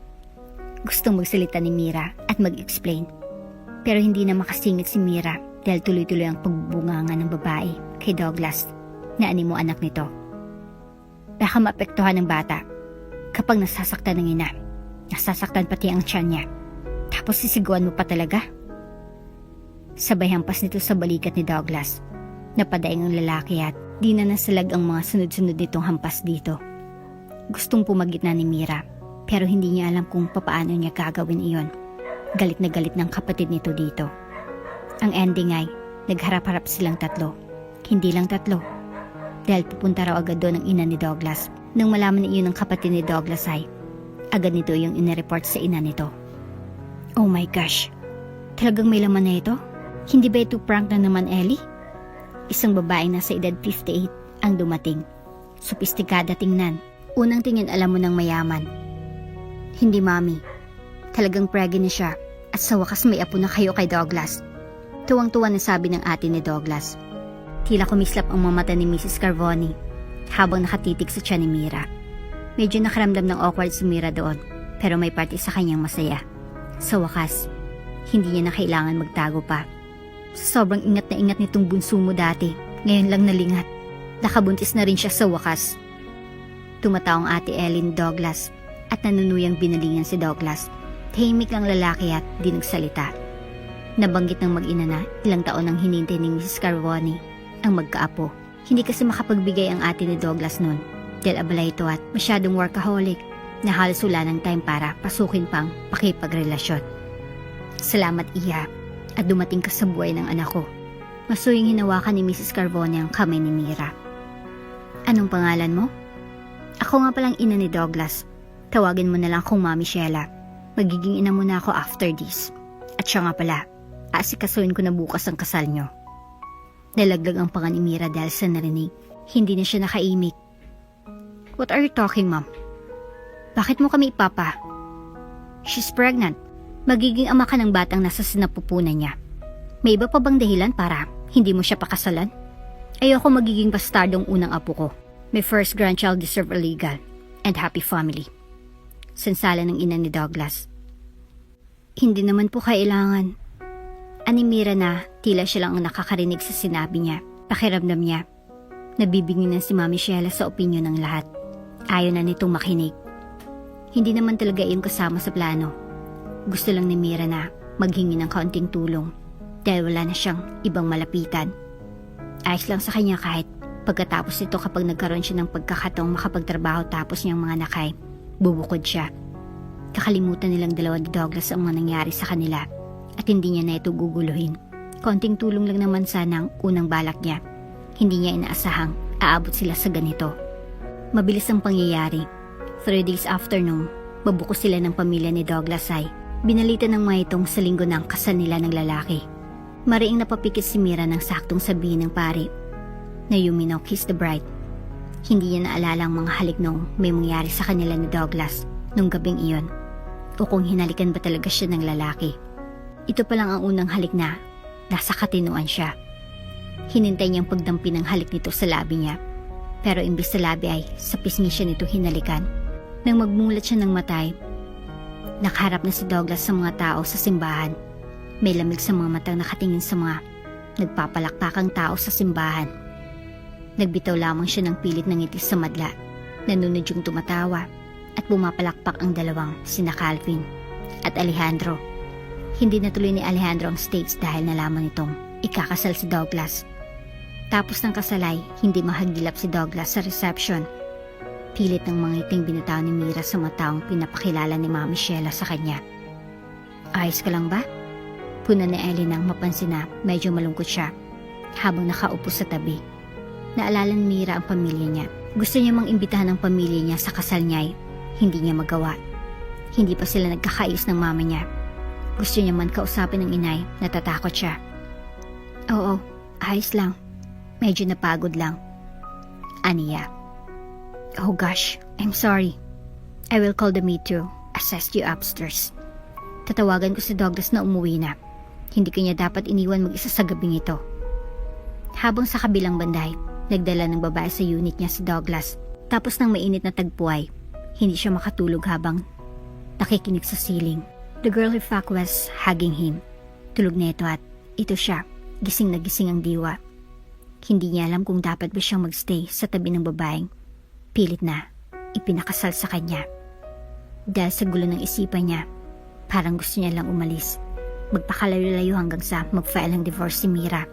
Gustong magsalita ni Mira at mag-explain. Pero hindi na makasingit si Mira dahil tuloy-tuloy ang pagbubunganga ng babae kay Douglas na animo anak nito. Baka maapektuhan ng bata kapag nasasaktan ng ina. Nasasaktan pati ang tiyan niya. Tapos sisiguan mo pa talaga? Sabay hampas nito sa balikat ni Douglas. Napadaing ang lalaki at di na nasalag ang mga sunod-sunod nitong hampas dito. Gustong pumagitna ni Mira pero hindi niya alam kung papaano niya gagawin iyon. Galit na galit ng kapatid nito dito. Ang ending ay nagharap-harap silang tatlo. Hindi lang tatlo. Dahil pupunta raw agad doon ang ina ni Douglas. Nang malaman iyon ng kapatid ni Douglas ay agad nito yung inireport sa ina nito. Oh my gosh, talagang may laman na ito? Hindi ba ito prank na naman, Ellie? Isang babaeng nasa edad 58 ang dumating. Sopistikada tingnan. Unang tingin alam mo ng mayaman. Hindi, mami. Talagang pregnant na siya at sa wakas may apo na kayo kay Douglas. Tuwang-tuwa na sabi ng ate ni Douglas. Tila kumislap ang mga mata ni Mrs. Carvoni habang nakatitig sa tiyan ni Mira. Medyo nakaramdam ng awkward si Mira doon pero may parte sa kanyang masaya. Sa wakas, hindi niya na kailangan magtago pa. Sa sobrang ingat na ingat nitong bunso mo dati, ngayon lang nalingat. Nakabuntis na rin siya sa wakas. Tumatawa ang ate Ellen Douglas at nanunuyang binalingan si Douglas. Tahimik lang lalaki at di nagsalita. Nabanggit ng mag-ina na ilang taon ang hinintay ni Mrs. Carvoni ang magkaapo. Hindi kasi makapagbigay ang ate ni Douglas noon dahil abala ito at masyadong workaholic na halos wala ng time para pasukin pang pakipagrelasyon. Salamat, Iya, at dumating ka sa buhay ng anak ko. Masuyang hinawakan ni Mrs. Carvoni ang kamay ni Mira. Anong pangalan mo? Ako nga palang ina ni Douglas. Tawagin mo na lang akong Mami Sheila. Magiging ina mo na ako after this. At siya nga pala, aasikasuhin ko na bukas ang kasal nyo. Nalaglag ang panga ni Mira dahil sa narinig. Hindi na siya nakaimik. What are you talking, Mom? Bakit mo kami ipapa? She's pregnant. Magiging ama ka ng batang nasa sinapupunan niya. May iba pa bang dahilan para hindi mo siya pakasalan? Ayoko magiging bastardong unang apo ko. My first grandchild deserve a legal and happy family. Sansala ng ina ni Douglas. Hindi naman po kailangan. Animira na tila siya lang ang nakakarinig sa sinabi niya. Pakiramdam niya. Nabibingin na si Mami Sheila sa opinyon ng lahat. Ayaw na nitong makinig. Hindi naman talaga iyon kasama sa plano. Gusto lang ni Mira na maghingi ng kaunting tulong dahil wala na siyang ibang malapitan. Ayos lang sa kanya kahit pagkatapos nito kapag nagkaroon siya ng pagkakataong makapagtrabaho tapos niyang mga nakay, bubukod siya. Kakalimutan nilang dalawa ni Douglas ang mga nangyari sa kanila at hindi niya na ito guguluhin. Konting tulong lang naman sana ang unang balak niya. Hindi niya inaasahang aabot sila sa ganito. Mabilis ang pangyayari. 3 days after nung babuko sila ng pamilya ni Douglas ay binalita ng mga itong sa linggo ng kasal nila ng lalaki. Mariing napapikit si Mira ng saktong sabihin ng pari na you may now kiss the bride. Hindi niya naalala ang mga halik nung may mangyari sa kanila ni Douglas nung gabing iyon o kung hinalikan ba talaga siya ng lalaki. Ito pa lang ang unang halik na nasa katinuan siya. Hinintay niyang pagdampi ng halik nito sa labi niya pero imbis sa labi ay sa pisngi siya nito hinalikan. Nang magmulat siya ng matay, nakaharap na si Douglas sa mga tao sa simbahan. May lamig sa mga matang nakatingin sa mga nagpapalakpakang tao sa simbahan. Nagbitaw lamang siya ng pilit ng ngiti sa madla. Nanunod yung tumatawa at bumapalakpak ang dalawang sina Calvin at Alejandro. Hindi natuloy ni Alejandro ang stakes dahil nalaman nitong ikakasal si Douglas. Tapos ng kasalay, hindi mahagilap si Douglas sa reception. Pilit ng mga ngiting binataw ni Mira sa mataong pinapakilala ni Mami Sheila sa kanya. Ayos ka lang ba? Puna ni Ellie nang mapansin na medyo malungkot siya habang nakaupo sa tabi. Naalala ni Mira ang pamilya niya. Gusto niya mang imbitahan ang pamilya niya sa kasal niya ay hindi niya magawa. Hindi pa sila nagkakaayos ng mama niya. Gusto niya man kausapin ng inay, natatakot siya. Oo, ayos lang. Medyo napagod lang. Aniya. Oh gosh, I'm sorry. I will call the maid to assist you upstairs. Tatawagan ko si Douglas na umuwi na. Hindi kanya dapat iniwan mag-isa sa gabing ito. Habang sa kabilang banday, nagdala ng babae sa unit niya si Douglas. Tapos ng mainit na tagpuay, hindi siya makatulog habang nakikinig sa ceiling. The girl he fucked was hugging him. Tulog na ito at ito siya, gising na gising ang diwa. Hindi niya alam kung dapat ba siyang magstay sa tabi ng babaeng pilit na ipinakasal sa kanya. Dahil sa gulo ng isipan niya, parang gusto niya lang umalis. Magpakalayo-layo hanggang sa mag-file ng divorce si Mira.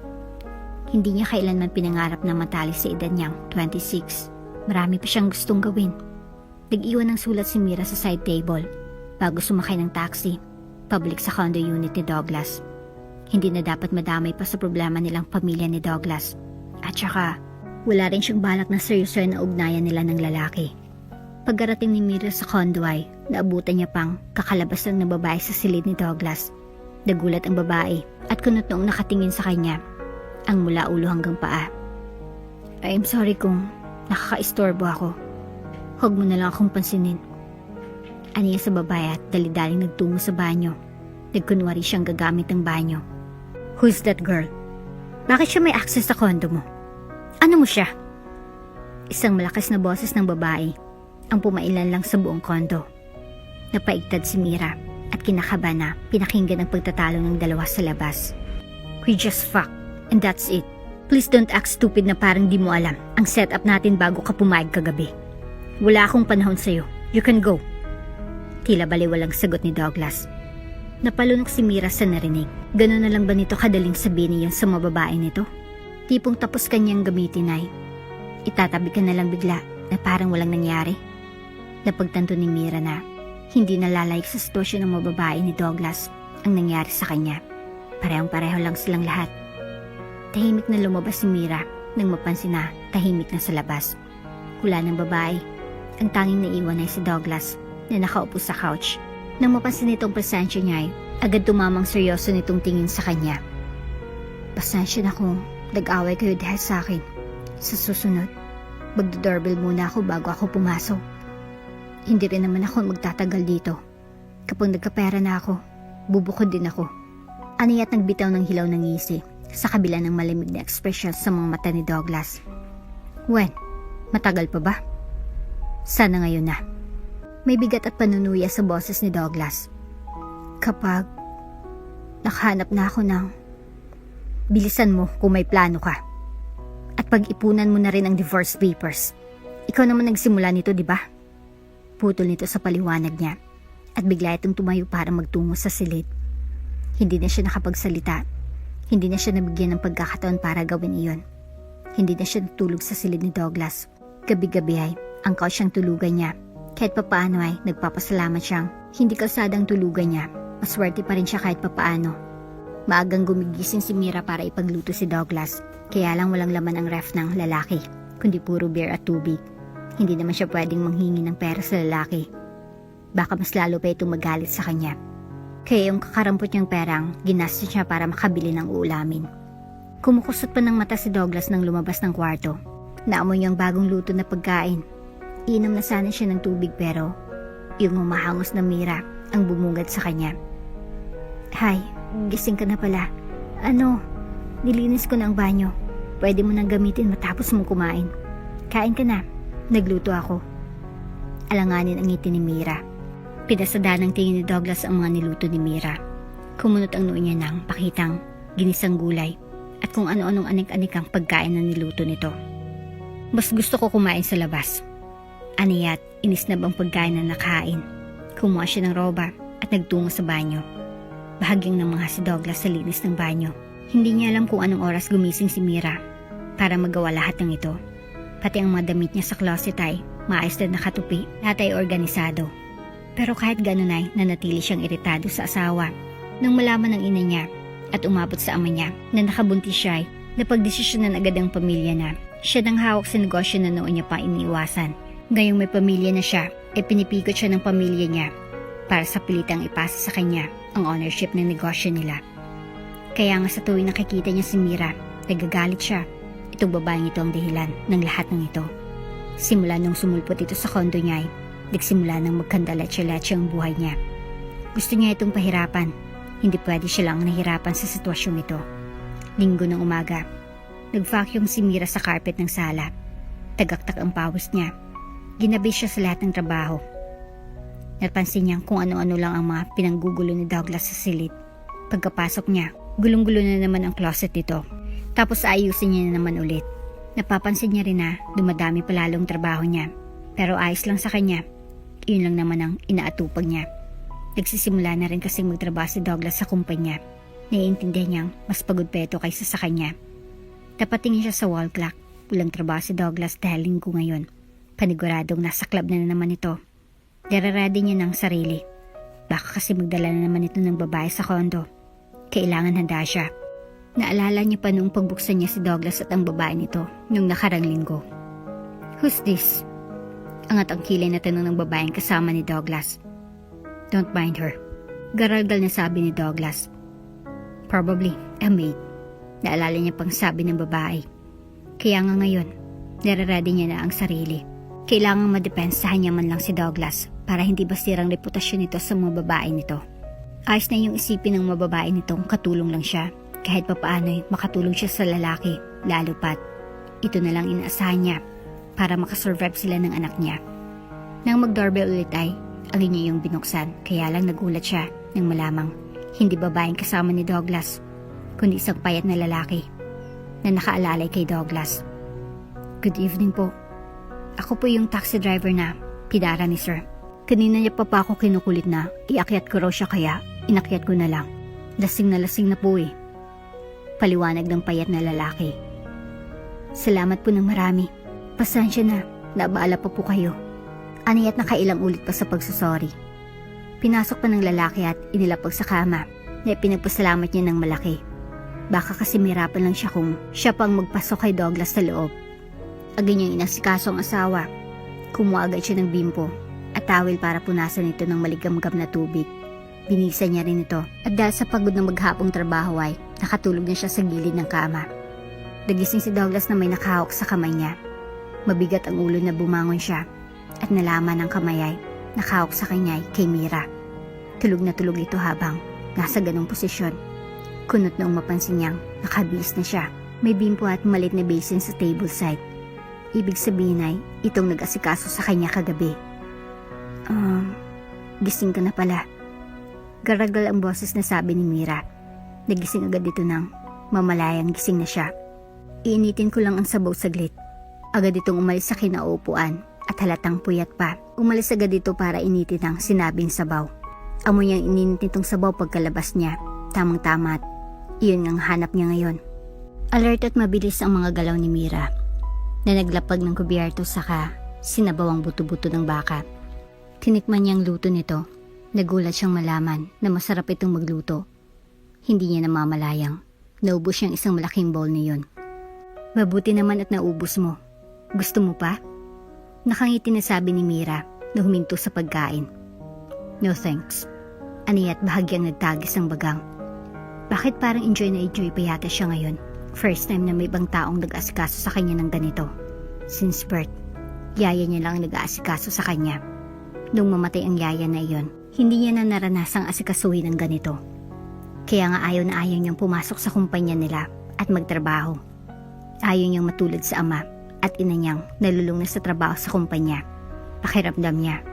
Hindi niya kailanman pinangarap na matali sa edad niyang 26. Marami pa siyang gustong gawin. Nag-iwan ng sulat si Mira sa side table bago sumakay ng taxi, pabalik sa condo unit ni Douglas. Hindi na dapat madamay pa sa problema nilang pamilya ni Douglas. At saka, wala rin siyang balak na seryoso na ugnayan nila ng lalaki. Pagkarating ni Mira sa condo ay naabutan niya pang kakalabas lang ng babae sa silid ni Douglas. Nagulat ang babae at kunot noong nakatingin sa kanya, ang mula ulo hanggang paa. I'm sorry kung nakaka-istorbo ako. Huwag mo na lang akong pansinin. Aniya sa babae at dali-daling nagtungo sa banyo. Nagkunwari siyang gagamit ng banyo. Who's that girl? Bakit siya may access sa condo mo? Ano mo siya? Isang malakas na boses ng babae ang pumailan lang sa buong condo. Napaigtad si Mira at kinakaba na pinakinggan ang pagtatalo ng dalawa sa labas. We just fucked and that's it. Please don't act stupid na parang di mo alam ang setup natin bago ka pumayag kagabi. Wala akong panahon sa'yo. You can go. Tila baliwalang sagot ni Douglas. Napalunok si Mira sa narinig. Ganun na lang ba nito kadaling sabihin niyon sa mga babae nito? Tipong tapos kanyang gamitin ay itatabi ka na lang bigla na parang walang nangyari. Napagtanto ni Mira na hindi nalalayag sa sitwasyon ng mga babae ni Douglas ang nangyari sa kanya. Parehong-pareho lang silang lahat. Tahimik na lumabas si Mira nang mapansin na tahimik na sa labas. Wala ng babae. Ang tanging naiwan ay si Douglas na nakaupo sa couch. Nang mapansin nitong presensya niya ay agad tumamang seryoso nitong tingin sa kanya. Pasensya na kung nag-away kayo dahil sa akin. Sa susunod, magdo-doorbell muna ako bago ako pumasok. Hindi rin naman ako magtatagal dito. Kapag nagkapera na ako, bubukod din ako. Aniyat nagbitaw ng hilaw ng ngisi sa kabila ng malamig na ekspresyon sa mga mata ni Douglas. When? Matagal pa ba? Sana ngayon na. May bigat at panunuya sa boses ni Douglas. Kapag nakahanap na ako ng bilisan mo kung may plano ka. At pag-ipunan mo na rin ang divorce papers. Ikaw naman nagsimula nito, di ba? Putol nito sa paliwanag niya at bigla itong tumayo para magtungo sa silid. Hindi na siya nakapagsalita. Hindi na siya nabigyan ng pagkakataon para gawin iyon. Hindi na siya natulog sa silid ni Douglas. Gabi-gabi ay angkaw siyang tulugan niya. Kahit papaano ay nagpapasalamat siyang hindi kalsadang tulugan niya. Maswerte pa rin siya kahit papaano. Maagang gumigising si Mira para ipagluto si Douglas. Kaya lang walang laman ang ref ng lalaki, kundi puro beer at tubig. Hindi naman siya pwedeng manghingi ng pera sa lalaki. Baka mas lalo pa itong magalit sa kanya. Kaya yung kakarampot niyang perang, ginastos niya para makabili ng uulamin. Kumukusot pa ng mata si Douglas nang lumabas ng kwarto. Naamoy niyang bagong luto na pagkain. Inom na sana siya ng tubig pero yung humahangos na Mira ang bumungad sa kanya. Hi, gising ka na pala. Nilinis ko na ang banyo. Pwede mo nang gamitin matapos mong kumain. Kain ka na. Nagluto ako. Alanganin ang ngiti ni Mira. Pinasada ng tingin ni Douglas ang mga niluto ni Mira. Kumunot ang noo niya ng pakitang ginisang gulay at kung ano-anong anik-anikang pagkain na niluto nito. Mas gusto ko kumain sa labas. Aniyat, inisnab ang pagkain na nakain. Kumuha siya ng roba at nagtungo sa banyo. Bahagyang ng mga si Douglas sa linis ng banyo. Hindi niya alam kung anong oras gumising si Mira para magawa lahat ng ito. Pati ang mga damit niya sa closet ay maayos na nakatupi, lahat ay organisado. Pero kahit ganun ay nanatili siyang iritado sa asawa. Nang malaman ng ina niya at umabot sa ama niya na nakabuntis siya ay napagdesisyonan agad ang pamilya na siya nang hawak sa negosyo na noon niya pa iniiwasan. Ngayong may pamilya na siya, pinipikot siya ng pamilya niya para sa pilitang ipasa sa kanya ang ownership ng negosyo nila. Kaya nga sa tuwing nakikita niya si Mira, nagagalit siya. Itong babaeng ito ang dahilan ng lahat ng ito. Simula nung sumulpot ito sa kondo niya ay nagsimula ng magkandaletse-letse ang buhay niya. Gusto niya itong pahirapan. Hindi pwede siya lang nahirapan sa sitwasyong ito. Linggo ng umaga, Nag-vacuum si Mira sa carpet ng sala. Tagaktak ang pawis niya. Ginabi siya sa lahat ng trabaho. Napansin niya kung ano-ano lang ang mga pinanggugulo ni Douglas sa silid. Pagkapasok niya, gulong-gulo na naman ang closet nito. Tapos ayusin niya na naman ulit. Napapansin niya rin na dumadami pa lalong trabaho niya. Pero ayos lang sa kanya. Iyon lang naman ang inaatupag niya. Nagsisimula na rin kasing magtrabaho si Douglas sa kumpanya. Naiintindihan niyang mas pagod pa ito kaysa sa kanya. Napatingin siya sa wall clock. Walang trabaho si Douglas dahil linggo ngayon. Paniguradong nasa club na naman ito. Nire-ready niya ng sarili. Baka kasi magdala na naman ito ng babae sa kondo. Kailangan handa siya. Naalala niya pa noong pagbuksan niya si Douglas at ang babae nito nung nakarang linggo. "Who's this?" Angat ang kilay na tanong ng babaeng kasama ni Douglas. "Don't mind her." Garalgal na sabi ni Douglas. "Probably a maid." Naalala niya pang sabi ng babae. Kaya nga ngayon, nire-ready niya na ang sarili. Kailangang madepensahan niya man lang si Douglas para hindi basirang reputasyon nito sa mga babae nito. Ayos na yung isipin ng mga babae nitong katulong lang siya. Kahit papaano'y makatulong siya sa lalaki, lalo pat ito na lang inaasahan niya para makasurvive sila ng anak niya. Nang mag-doorbell ulit ay ang niya yung binuksan, kaya lang nagulat siya nang malamang hindi babaeng kasama ni Douglas, kundi isang payat na lalaki na nakaalalay kay Douglas. "Good evening po. Ako po yung taxi driver na pinara ni sir. Kanina niya pa ako kinukulit na iakyat ko raw siya kaya inakyat ko na lang. Lasing na po eh." Paliwanag ng payat na lalaki. "Salamat po ng marami. Pasensya na, nabaala pa po kayo." Aniyat nakailang ulit pa sa pagsusori. Pinasok pa ng lalaki at inilapag sa kama na pinagpasalamat niya ng malaki. Baka kasi mirapan lang siya kung siya pang magpasok kay Douglas sa loob. Agad niyang inasikaso ang asawa. Kumuha agad siya ng bimpo at tawel para punasan ito ng maligamgam na tubig. Binisa niya rin ito at dahil sa pagod ng maghapong trabaho ay nakatulog na siya sa gilid ng kama. Nagising si Douglas na may nakahawak sa kamay niya. Mabigat ang ulo na bumangon siya at nalaman ng kamay ay nakahawak sa kanya ay kay Mira. Tulog na tulog ito habang nasa ganong posisyon. Kunot noong mapansin niyang nakabihis na siya. May bimpo at malit na basin sa table side. Ibig sabihin ay itong nag-asikaso sa kanya kagabi. Gising ka na pala." Garagal ang boses na sabi ni Mira. Nagising agad dito nang mamalayang gising na siya. "Iinitin ko lang ang sabaw saglit." Agad itong umalis sa kinauupuan at halatang puyat pa. Umalis agad dito para initin ang sinabing sabaw. Amoy niyang ininit nitong sabaw pagkalabas niya. Tamang-tama at iyon ang hanap niya ngayon. Alert at mabilis ang mga galaw ni Mira na naglapag ng kubyerto saka sinabaw ang buto-buto ng baka. Tinikman niyang luto nito. Nagulat siyang malaman na masarap itong magluto. Hindi niya namamalayang naubos siyang isang malaking bowl niyon. "Mabuti naman at naubos mo. Gusto mo pa?" Nakangiti na sabi ni Mira na huminto sa pagkain. "No thanks." Aniyat bahagyang nagtagis ang bagang. Bakit parang enjoy na enjoy pa yata siya ngayon? First time na may ibang taong nag-aasikaso sa kanya ng ganito. Since birth, yaya niya lang ang nag-aasikaso sa kanya. Nung mamatay ang yaya na iyon, hindi niya na naranasang asikasuhin ng ganito. Kaya nga ayaw na ayaw niyang pumasok sa kumpanya nila at magtrabaho. Ayaw niyang matulad sa ama at ina niyang nalulung na sa trabaho sa kumpanya. Pakiramdam niya,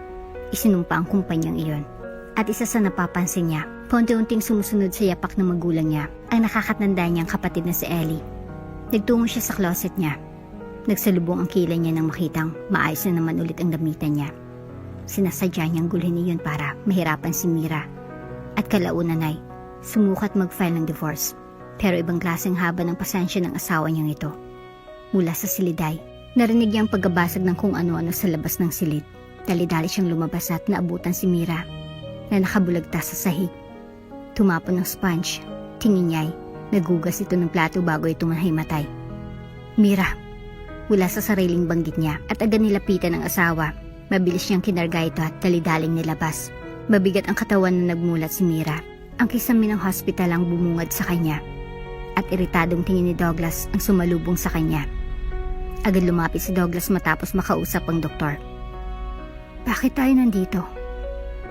isinumpa ang kumpanyang iyon. At isa sa napapansin niya, paunti-unting sumusunod sa yapak ng magulang niya ang nakakatanda niyang kapatid na si Ellie. Nagtungo siya sa closet niya. Nagsalubong ang kilay niya nang makitang maayos na naman ulit ang damitan niya. Sinasadya niyang gulhin iyon para mahirapan si Mira. At kalaunan ay sumukat mag-file ng divorce. Pero ibang klaseng haba ng pasensya ng asawa niyang ito. Mula sa siliday, narinig niyang paggabasag ng kung ano-ano sa labas ng silid. Dali-dali siyang lumabas at naabutan si Mira na nakabulagta sa sahig. Tumapon ng sponge. Tingin niya ay nagugas ito ng plato bago ito mahimatay. "Mira!" Wala sa sariling banggit niya at agad nilapitan ng asawa. Mabilis niyang kinarga ito at dali-daling nilabas. Mabigat ang katawan na nagmulat si Mira. Ang kisame ng hospital ang bumungad sa kanya. At iritadong tingin ni Douglas ang sumalubong sa kanya. Agad lumapit si Douglas matapos makausap ang doktor. "Bakit tayo nandito?"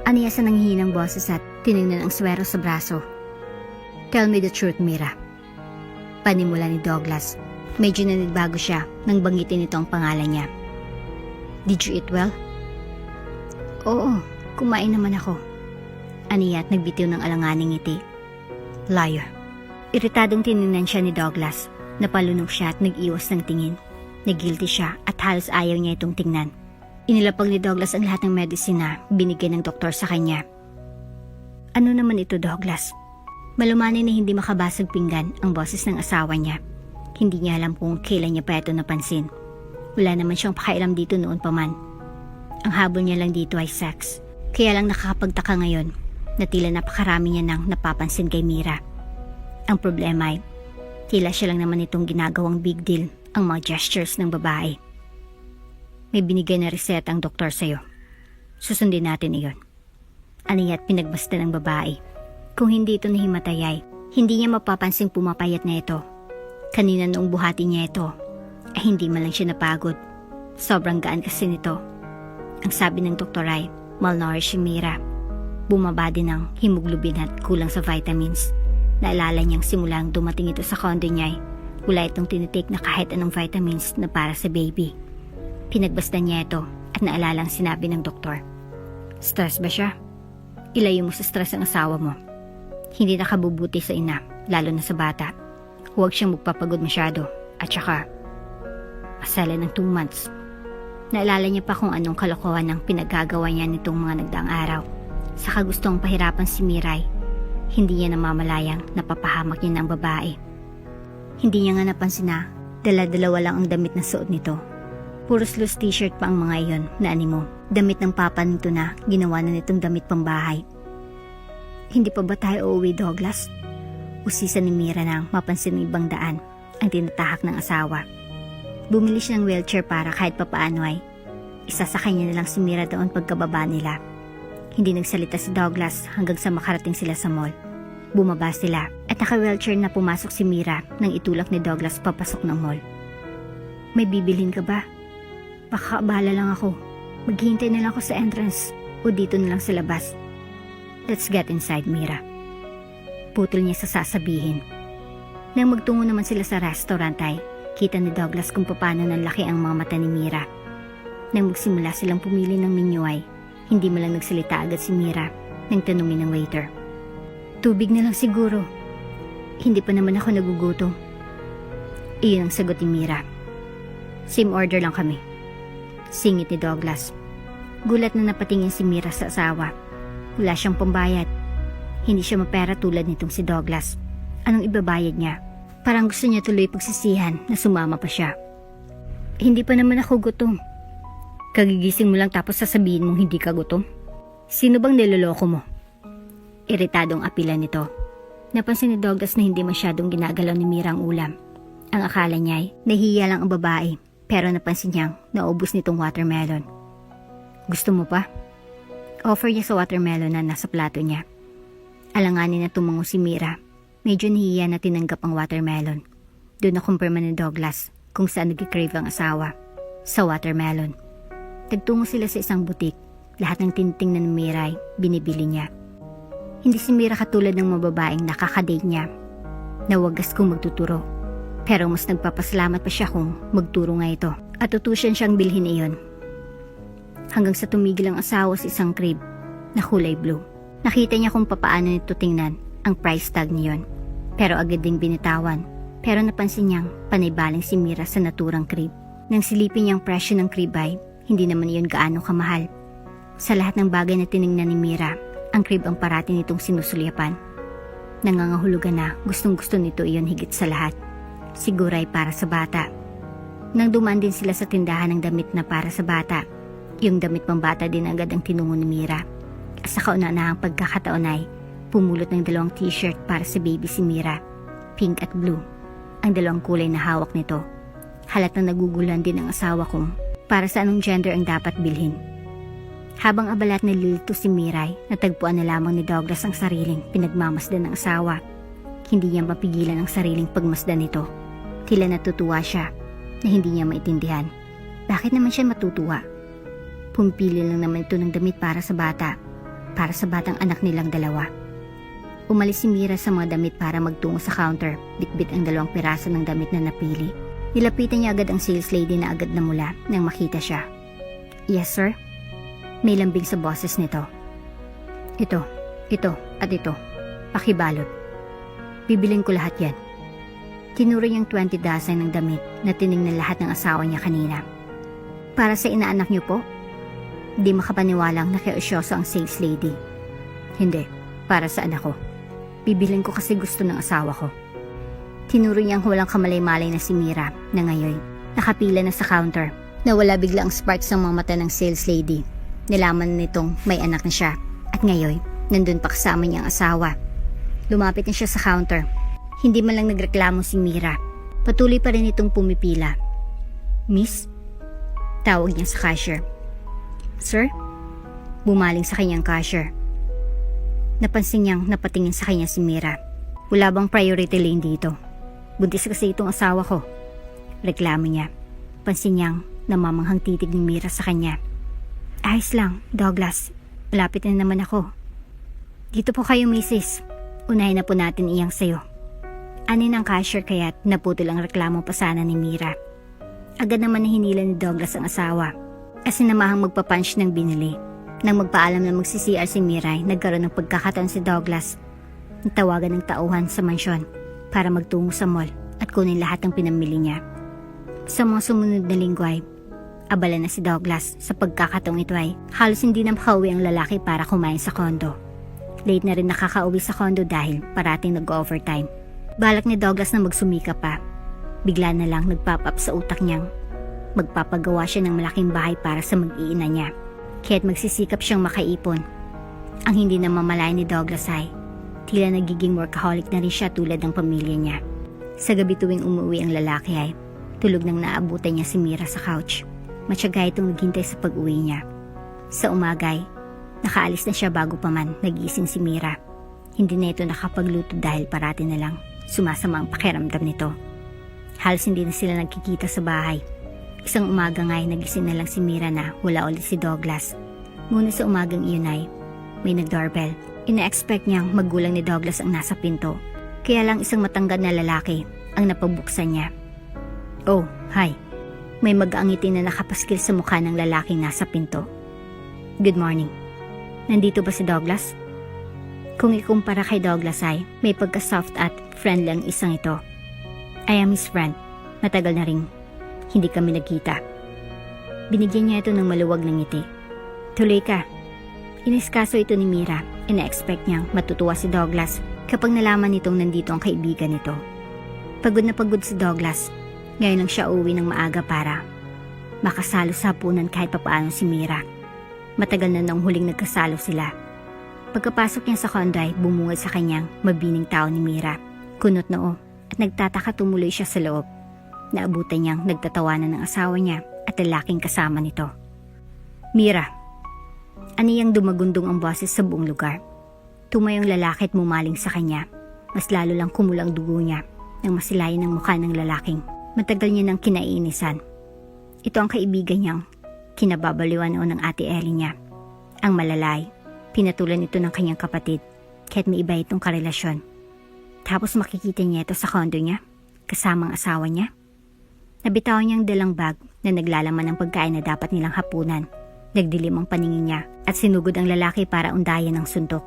Aniya sa nanghihinang boses at tinignan ang swero sa braso. "Tell me the truth, Mira." Panimula ni Douglas. Medyo nanigbago siya nang banggitin nito ang pangalan niya. Did you eat well? Oo, kumain naman ako. Aniya at nagbitiw ng alanganing ngiti. Liar. Iritadong tiningnan siya ni Douglas. Napalunok siya at nag-iwas ng tingin. Nagguilty siya at halos ayaw niya itong tingnan. Inilapag ni Douglas ang lahat ng medicine na binigay ng doktor sa kanya. Ano naman ito, Douglas? Malumanay na hindi makabasag pinggan ang boses ng asawa niya. Hindi niya alam kung kailan niya pa ito napansin. Wala naman siyang pakialam dito noon pa man. Ang habol niya lang dito ay sex. Kaya lang nakakapagtaka ngayon na tila napakarami niya nang napapansin kay Mira. Ang problema ay tila siya lang naman itong ginagawang big deal ang mga gestures ng babae. May binigay na reseta ang doktor sa'yo. Susundin natin iyon. Aniya at pinagbasta ng babae. Kung hindi ito nahimatay ay hindi niya mapapansing pumapayat na ito. Kanina noong buhati niya ito ay hindi man lang siya napagod. Sobrang gaan kasi nito. Ang sabi ng doktor ay malnourished si Mira. Bumaba din ang hemoglobin at kulang sa vitamins. Naalala niyang simulang dumating ito sa condo niya ay wala itong tinitake na kahit anong vitamins na para sa baby. Pinagbasta niya ito at naalala ang sinabi ng doktor. Stress ba siya? Ilayo mo sa stress ang asawa mo. Hindi nakabubuti sa ina, lalo na sa bata. Huwag siyang magpapagod masyado. At saka, masala ng 2 months. Naalala niya pa kung anong kalokohan ang pinagagawa niya nitong mga nagdaang araw. Saka gustong pahirapan si Miray. Hindi niya namamalayang napapahamak niya ng babae. Hindi niya nga napansin na dala-dalawa lang ang damit na suot nito. Puros loose t-shirt pa ang mga iyon na animo. Damit ng papa nito na ginawa na nitong damit pambahay. Hindi pa ba tayo uuwi, Douglas? Usisa ni Mira nang mapansin ng ibang daan ang tinatahak ng asawa. Bumili siya ng wheelchair para kahit papaano ay isasakay niya na lang si Mira doon pagkababa nila. Hindi nagsalita si Douglas hanggang sa makarating sila sa mall. Bumaba sila at naka-wheelchair na pumasok si Mira nang itulak ni Douglas papasok ng mall. May bibilhin ka ba? Baka abala lang ako. Maghihintay na lang ako sa entrance o dito na lang sa labas. Let's get inside, Mira. Putol niya sa sasabihin. Nang magtungo naman sila sa restaurant ay kita ni Douglas kung paano nanlaki ang mga mata ni Mira. Nang magsimula silang pumili ng menu ay hindi mo lang nagsalita agad si Mira nang tanungin ng waiter. Tubig na lang siguro. Hindi pa naman ako nagugutom. Iyon ang sagot ni Mira. Same order lang kami. Singit ni Douglas. Gulat na napatingin si Mira sa asawa. Wala siyang pambayad. Hindi siya mapera tulad nitong si Douglas. Anong ibabayad niya? Parang gusto niya tuloy pagsisihan na sumama pa siya. Hindi pa naman ako gutom. Kagigising mo lang tapos sasabihin mong hindi ka gutom? Sino bang niloloko mo? Iritadong apila nito. Napansin ni Douglas na hindi masyadong ginagalaw ni Mira ang ulam. Ang akala niya ay nahiya lang ang babae, pero napansin niyang naubos nitong watermelon. Gusto mo pa? Offer niya sa watermelon na nasa plato niya. Alanganin na tumango si Mira. Medyo nahiya na tinanggap ang watermelon. Doon nakumpirma ni Douglas kung saan nag-crave ang asawa. Sa watermelon. Tagtungo sila sa isang butik. Lahat ng tinting na ni Mira ay binibili niya. Hindi si Mira katulad ng mga babaeng nakakadate niya. Nawagas kung magtuturo. Pero mas nagpapasalamat pa siya kung magturo nga ito. At utusan siyang bilhin iyon. Hanggang sa tumigil ang asawa sa isang crib na kulay blue. Nakita niya kung papaano nito tingnan ang price tag niyon. Pero agad ding binitawan. Pero napansin niyang panaybaling si Mira sa naturang crib. Nang silipin niyang presyo ng crib ay hindi naman iyon gaano kamahal. Sa lahat ng bagay na tiningnan ni Mira, ang crib ang parati nitong sinusulyapan. Nangangahulugan na gustong gusto nito iyon higit sa lahat. Siguro ay para sa bata. Nang dumaan din sila sa tindahan ng damit na para sa bata, yung damit pang bata din agad ang tinungo ni Mira. Sa kauna-unahang pagkakataon ay pumulot ng 2 t-shirt para sa baby si Mira, pink at blue. Ang 2 kulay na hawak nito. Halatang naguguluhan din ang asawa kung para sa anong gender ang dapat bilhin. Habang abalat nalilito si Miray, natagpuan na lamang ni Douglas ang sariling pinagmamasdan ng asawa. Hindi niya mapigilan ang sariling pagmasdan nito. Tila natutuwa siya na hindi niya maintindihan. Bakit naman siya matutuwa? Pumipili lang naman ito ng damit para sa bata. Para sa batang anak nilang 2. Umalis si Mira sa mga damit para magtungo sa counter. Bitbit ang 2 piraso ng damit na napili. Nilapitan niya agad ang sales lady na agad namula nang makita siya. Yes, sir? May lambing sa boses nito. Ito, at ito. Pakibalot. Bibiling ko lahat yan. Tinuro niyang 20 dozen ng damit na tiningnan lahat ng asawa niya kanina. Para sa inaanak niyo po? Di makapaniwalang nakiusyoso ang sales lady. Hindi, para sa anak ko. Bibiling ko kasi gusto ng asawa ko. Tinuro niyang walang kamalay-malay na si Mira na ngayon nakapila na sa counter. Nawala bigla ang sparks sa mga mata ng sales lady. Nilaman nitong may anak na siya at ngayon nandun pa kasama niyang asawa. Lumapit na siya sa counter. Hindi man lang nagreklamo si Mira. Patuloy pa rin itong pumipila. Miss? Tawag niya sa cashier. Sir? Bumaling sa kanyang cashier. Napansin niyang napatingin sa kanya si Mira. Wala bang priority lane dito? Buntis kasi itong asawa ko. Reklamo niya. Pansin niyang namamanghang titig ni Mira sa kanya. Ayos lang, Douglas. Malapit na naman ako. Dito po kayo, Mrs. Unahin na po natin iyang sayo. Anin ang cashier kaya't naputol ang reklamo pa sana ni Mira. Agad naman nahinila ni Douglas ang asawa. Kasi namahang magpapunch ng binili. Nang magpaalam na magsi-CR si Mira, nagkaroon ng pagkakataon si Douglas. Natawagan ng tauhan sa mansyon para magtungo sa mall at kunin lahat ng pinamili niya. Sa mga sumunod na linggo ay abala na si Douglas. Sa pagkakataong ito ay halos hindi na makauwi ang lalaki para kumain sa kondo. Late na rin nakakauwi sa kondo dahil parating nag-overtime. Balak ni Douglas na magsumika pa. Bigla na lang nag-pop up sa utak niyang magpapagawa siya ng malaking bahay para sa mag-iina niya. Kaya't magsisikap siyang makaipon. Ang hindi na mamalayan ni Douglas ay tila nagiging workaholic na rin siya tulad ng pamilya niya. Sa gabi tuwing umuwi ang lalaki ay tulog nang naabutan niya si Mira sa couch. Matyaga itong naghintay sa pag-uwi niya. Sa umagay, nakaalis na siya bago pa man nagising si Mira. Hindi na ito nakapagluto dahil parati na lang sumasama ang pakiramdam nito. Halos hindi na sila nagkikita sa bahay. Isang umaga nga ay nagising na lang si Mira na wala ulit si Douglas. Ngunit sa umagang iyon ay may nag-doorbell. Ina-expect niyang magulang ni Douglas ang nasa pinto. Kaya lang isang matangkad na lalaki ang napabuksan niya. Oh, hi. May mag-aangiti na nakapaskil sa mukha ng lalaking nasa pinto. Good morning. Nandito ba si Douglas? Kung ikumpara kay Douglas ay may pagka-soft at friendly ang isang ito. I am his friend. Matagal na ring hindi kami nagkita. Binigyan niya ito ng maluwag na ngiti. Tuloy ka. Iniskaso ito ni Mira. Ina-expect niyang matutuwa si Douglas kapag nalaman nitong nandito ang kaibigan nito. Pagod na pagod si Douglas. Ngayon lang siya uwi ng maaga para makasalo sa hapunan kahit papaano si Mira. Matagal na nang huling nagkasalo sila. Pagkapasok niya sa kondo ay bumungad sa kanyang mabining tao ni Mira. Kunot noo at nagtataka tumuloy siya sa loob. Naabutan niyang nagtatawanan ng asawa niya at lalaking kasama nito. Mira. Aniyang dumagundong ang boses sa buong lugar. Tumayong lalaki at mumaling sa kanya. Mas lalo lang kumulang dugo niya nang masilayan ang mukha ng lalaking matagal niya nang kinaiinisan. Ito ang kaibigan niyang kinababaliwan noon ng ate Ellie niya. Ang malalay, pinatulan ito ng kanyang kapatid kahit may iba itong karelasyon. Tapos makikita niya ito sa kondo niya kasama ang asawa niya. Nabitawan niyang dalang bag na naglalaman ng pagkain na dapat nilang hapunan. Nagdilim ang paningin niya at sinugod ang lalaki para undayan ng suntok.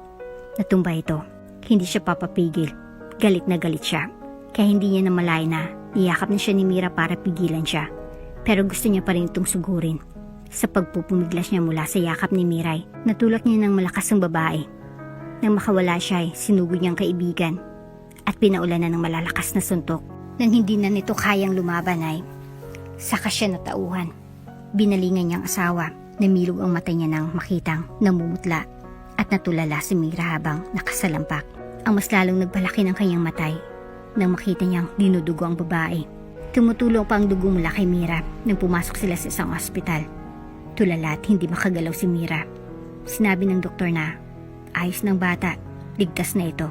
Natumba ito. Hindi siya papapigil. Galit na galit siya. Kaya hindi niya namalay na iyakap na siya ni Mira para pigilan siya. Pero gusto niya pa rin itong sugurin. Sa pagpupumiglas niya mula sa yakap ni Miray, natulak niya ng malakas ang babae. Nang makawala siya ay sinugod niyang kaibigan at pinaulanan ng malalakas na suntok. Nang hindi na nito kayang lumaban ay saka siya natauhan. Binalingan niyang asawa. Namilog ang mata niya nang makitang namumutla at natulala si Mira habang nakasalampak. Ang mas lalong nagpalaki ng kanyang matay nang makita niyang dinudugo ang babae. Tumutulong pa ang dugo mula kay Mira nang pumasok sila sa isang ospital. Tulala at hindi makagalaw si Mira. Sinabi ng doktor na ayos ng bata, ligtas na ito.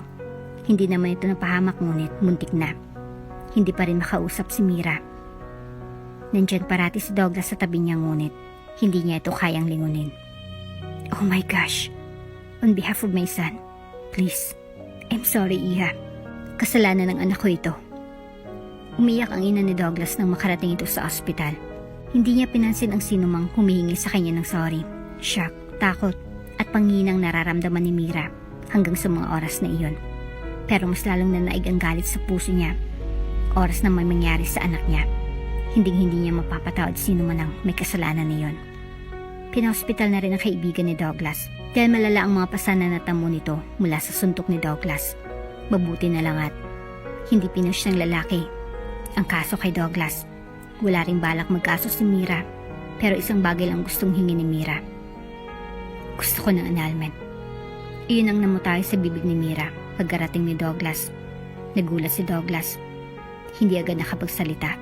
Hindi naman ito napahamak ngunit muntik na. Hindi pa rin makausap si Mira. Nandyan parati si Douglas sa tabi niya ngunit hindi niya ito kayang lingunin. Oh my gosh. On behalf of my son, please, I'm sorry, Iha. Kasalanan ng anak ko ito. Umiyak ang ina ni Douglas nang makarating ito sa ospital. Hindi niya pinansin ang sinumang humihingi sa kanya ng sorry. Shock, takot, at panghinang nararamdaman ni Mira hanggang sa mga oras na iyon. Pero mas lalong nanaig ang galit sa puso niya. Oras na may mangyari sa anak niya. Hindi niya mapapatawad sino man ang may kasalanan na iyon. Pina-hospital na rin ang kaibigan ni Douglas dahil malala ang mga pasana na natamo nito mula sa suntok ni Douglas. Mabuti na lang at hindi pinush ng lalaki ang kaso kay Douglas. Wala ring balak magkaso si Mira, pero isang bagay lang gustong hingi ni Mira. Gusto ko ng annulment. Iyon ang namutawi sa bibig ni Mira pagkarating ni Douglas. Nagulat si Douglas. Hindi agad nakapagsalita.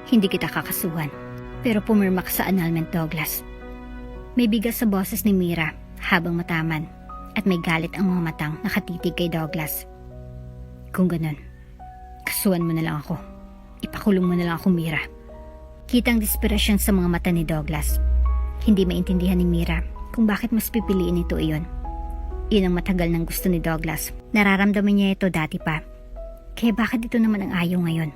Hindi kita kakasuhan, pero pumirma ka sa annulment, Douglas. May bigas sa boses ni Mira habang mataman at may galit ang mga matang nakatitig kay Douglas. Kung ganun, kasuhan mo na lang ako. Ipakulong mo na lang ako, Mira. Kitang desperasyon sa mga mata ni Douglas. Hindi maintindihan ni Mira kung bakit mas pipiliin ito iyon. Iyon ang matagal ng gusto ni Douglas. Nararamdaman niya ito dati pa. Kaya bakit ito naman ang ayaw ngayon?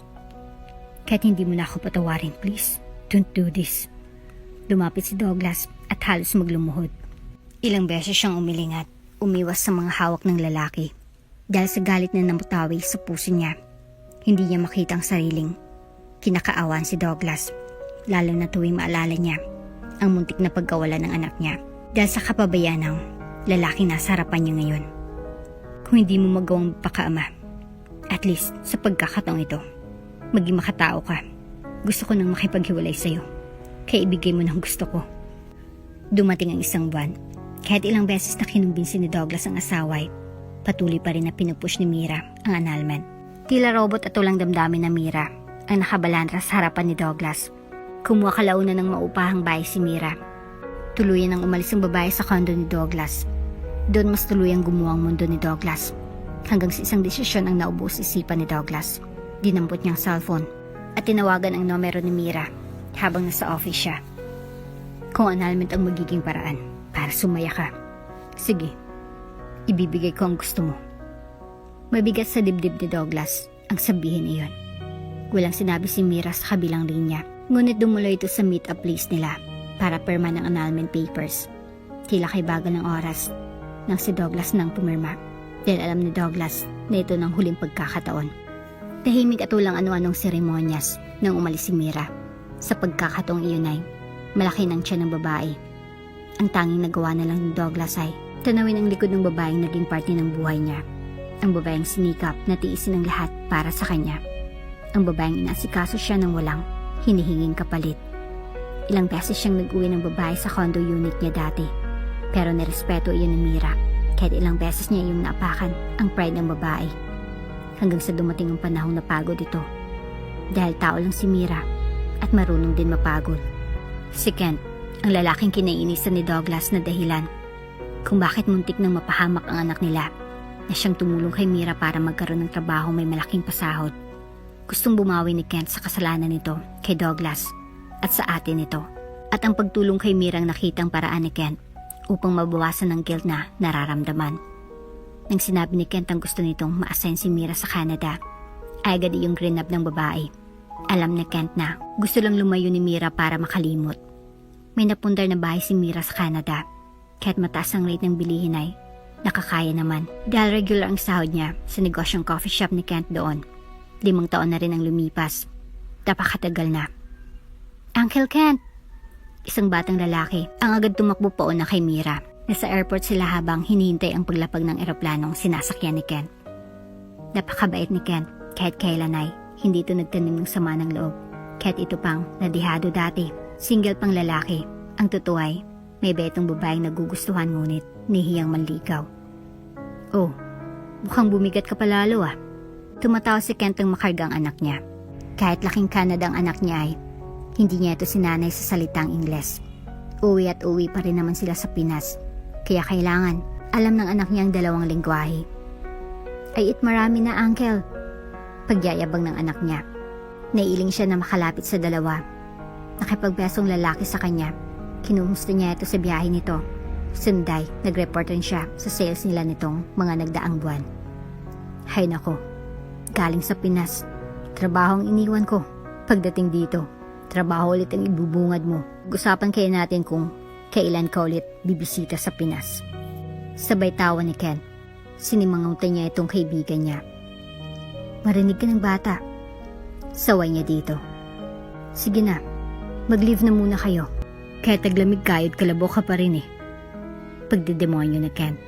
Kahit hindi mo na ako patawarin, please. Don't do this. Lumapit si Douglas at halos maglumuhod. Ilang beses siyang umiling at umiwas sa mga hawak ng lalaki. Dahil sa galit na namutawi sa puso niya, hindi niya makita ang sariling kinakaawan si Douglas, lalo na tuwing maalala niya ang muntik na pagkawalan ng anak niya dahil sa kapabayaan ng lalaki nasa harapan niya ngayon. Kung hindi mo magawang pakaama, at least sa pagkakataong ito, maging makatao ka. Gusto ko nang makipaghiwalay sa'yo, kaya ibigay mo ng gusto ko. Dumating ang isang buwan. Kahit ilang beses na kinumbinsi ni Douglas ang asaway, patuloy pa rin na pinupush ni Mira ang annulment. Tila robot at tulang damdamin na Mira ang nakabalandra sa harapan ni Douglas. Kumuha kalaunan ng maupahang bahay si Mira. Tuluyan ang umalis ang babae sa condo ni Douglas. Doon mas tuluyang gumawa ang mundo ni Douglas. Hanggang sa isang desisyon ang naubos isipan ni Douglas. Dinampot niya ang cellphone at tinawagan ang numero ni Mira habang nasa office siya. Kung annulment ang magiging paraan para sumaya ka, sige, ibibigay ko ang gusto mo. Mabigat sa dibdib ni Douglas ang sabihin iyon. Walang sinabi si Mira sa kabilang linya, ngunit dumulo ito sa meet-up place nila para perma ng annulment papers. Tila kay bagal ng oras nang si Douglas nang pumirma dahil alam ni Douglas na ito ng huling pagkakataon. Tahimik at walang ano-anong seremonyas nang umalis si Mira. Sa pagkakataong iyon ay malaki ng tiyan ng babae. Ang tanging nagawa na lang ni Douglas ay tanawin ang likod ng babaeng naging parte ng buhay niya. Ang babaeng sinikap na tiisin ang lahat para sa kanya. Ang babaeng inasikaso siya ng walang hinihinging kapalit. Ilang beses siyang nag-uwi ng babae sa condo unit niya dati. Pero nirespeto iyon ni Mira kahit ilang beses niya iyong naapakan ang pride ng babae. Hanggang sa dumating ang panahong napagod ito. Dahil tao lang si Mira at marunong din mapagod. Si Kent, ang lalaking kinainisan ni Douglas na dahilan kung bakit muntik nang mapahamak ang anak nila, na siyang tumulong kay Mira para magkaroon ng trabaho may malaking pasahod. Gustong bumawi ni Kent sa kasalanan nito kay Douglas at sa ate nito, at ang pagtulong kay Mira ang nakitang paraan ni Kent upang mabawasan ang guilt na nararamdaman. Nang sinabi ni Kent ang gusto nitong ma-assign si Mira sa Canada, ay agad iyong grinab ng babae. Alam ni Kent na gusto lang lumayo ni Mira para makalimot. May napundar na bahay si Mira sa Canada, kahit mataas ang rate ng bilihin ay nakakaya naman dahil regular ang sahod niya sa negosyong coffee shop ni Kent doon. 5 taon na rin ang lumipas. Napakatagal na. Uncle Kent! Isang batang lalaki ang agad tumakbo pauna kay Mira. Nasa airport sila habang hinihintay ang paglapag ng eroplanong sinasakyan ni Kent. Napakabait ni Kent kahit kailan ay hindi ito nagtanim ng sama ng loob. Kahit ito pang nadihado dati, single pang lalaki. Ang totoo ay may betong babaeng nagugustuhan ngunit nihiyang manligaw. Oh, mukhang bumigat ka palalo ah. Tumatawa si Kent ang makarga ang anak niya. Kahit laking Canada ang anak niya ay hindi niya ito sinanay sa salitang Ingles. Uwi at uwi pa rin naman sila sa Pinas. Kaya kailangan alam ng anak niya ang 2 lengguwahe. Ay marami na, Uncle. Pagyayabang ng anak niya. Naiiling siya na makalapit sa 2. Nakipagbesong lalaki sa kanya. Kinumusta niya ito sa biyahe nito. Sunday, nag-report rin siya sa sales nila nitong mga nagdaang buwan. Hay nako, galing sa Pinas, Trabaho ang iniwan ko. Pagdating dito, trabaho ulit ang ibubungad mo. Usapan kaya natin kung kailan ka ulit bibisita sa Pinas. Sabay tawa ni Ken. Sinimangutan niya itong kaibigan niya. Marinig ka ng bata. Saway niya dito. Sige na, mag-leave na muna kayo. Kahit taglamig kayod kalabo ka pa rin eh. Pagdedemonyo ni Ken.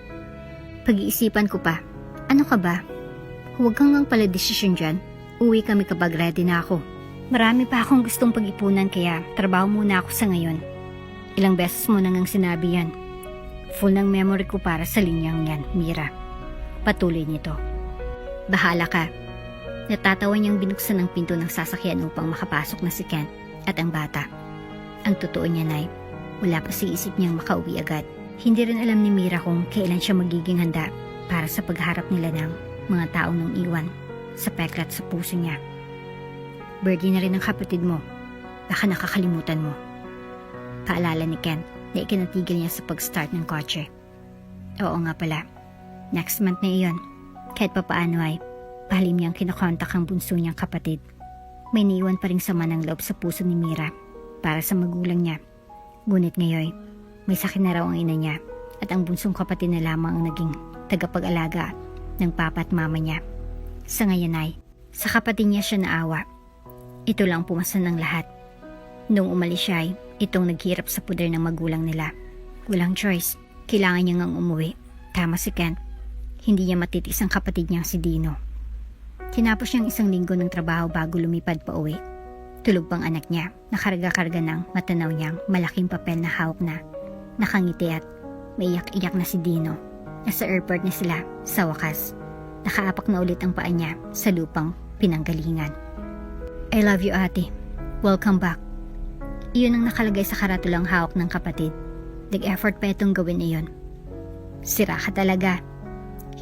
Pag-iisipan ko pa. Ano ka ba? Huwag kang ngang pala desisyon dyan. Uwi kami kapag ready na ako. Marami pa akong gustong pag-ipunan kaya trabaho muna ako sa ngayon. Ilang beses mo nang sinabi yan. Full ng memory ko para sa linyang yan, Mira. Patuloy nito. Bahala ka. Natatawa niyang binuksan ang pinto ng sasakyan upang makapasok na si Ken at ang bata. Ang totoo niya, Nay, wala pa sa isip niyang makauwi agad. Hindi rin alam ni Mira kung kailan siya magiging handa para sa pagharap nila ng mga taong nung iwan sa peklat sa puso niya. Birthday na rin ang kapatid mo. Baka nakakalimutan mo. Paalala ni Ken na ikinatigil niya sa pag-start ng kotse. Oo nga pala. Next month na iyon. Kahit papaano ay pahalim niyang kinakontak ang bunso niyang kapatid. May niiwan pa ring sama ng loob sa puso ni Mira para sa magulang niya. Ngunit ngayon, may sakit na raw ang ina niya at ang bunsong kapatid na lamang ang naging tagapag-alaga ng papa at mama niya. Sa ngayon ay, sa kapatid niya siya naawa. Ito lang pumasan ng lahat. Nung umalis siya ay, itong naghirap sa puder ng magulang nila. Walang choice, kailangan niya ngang umuwi. Tama si Ken, hindi niya matitis ang kapatid niyang si Dino. Tinapos niyang 1 linggo ng trabaho bago lumipad pa uwi. Tulog pang anak niya, nakarga-karga ng matanaw niyang malaking papel na hawak na nakangiti at may iyak-iyak na si Dino. Nasa airport na sila sa wakas. Nakaapak na ulit ang paa niya sa lupang pinanggalingan. I love you, ate. Welcome back. Iyon ang nakalagay sa karatulang hawak ng kapatid. Nag-effort pa itong gawin iyon. Sira ka talaga.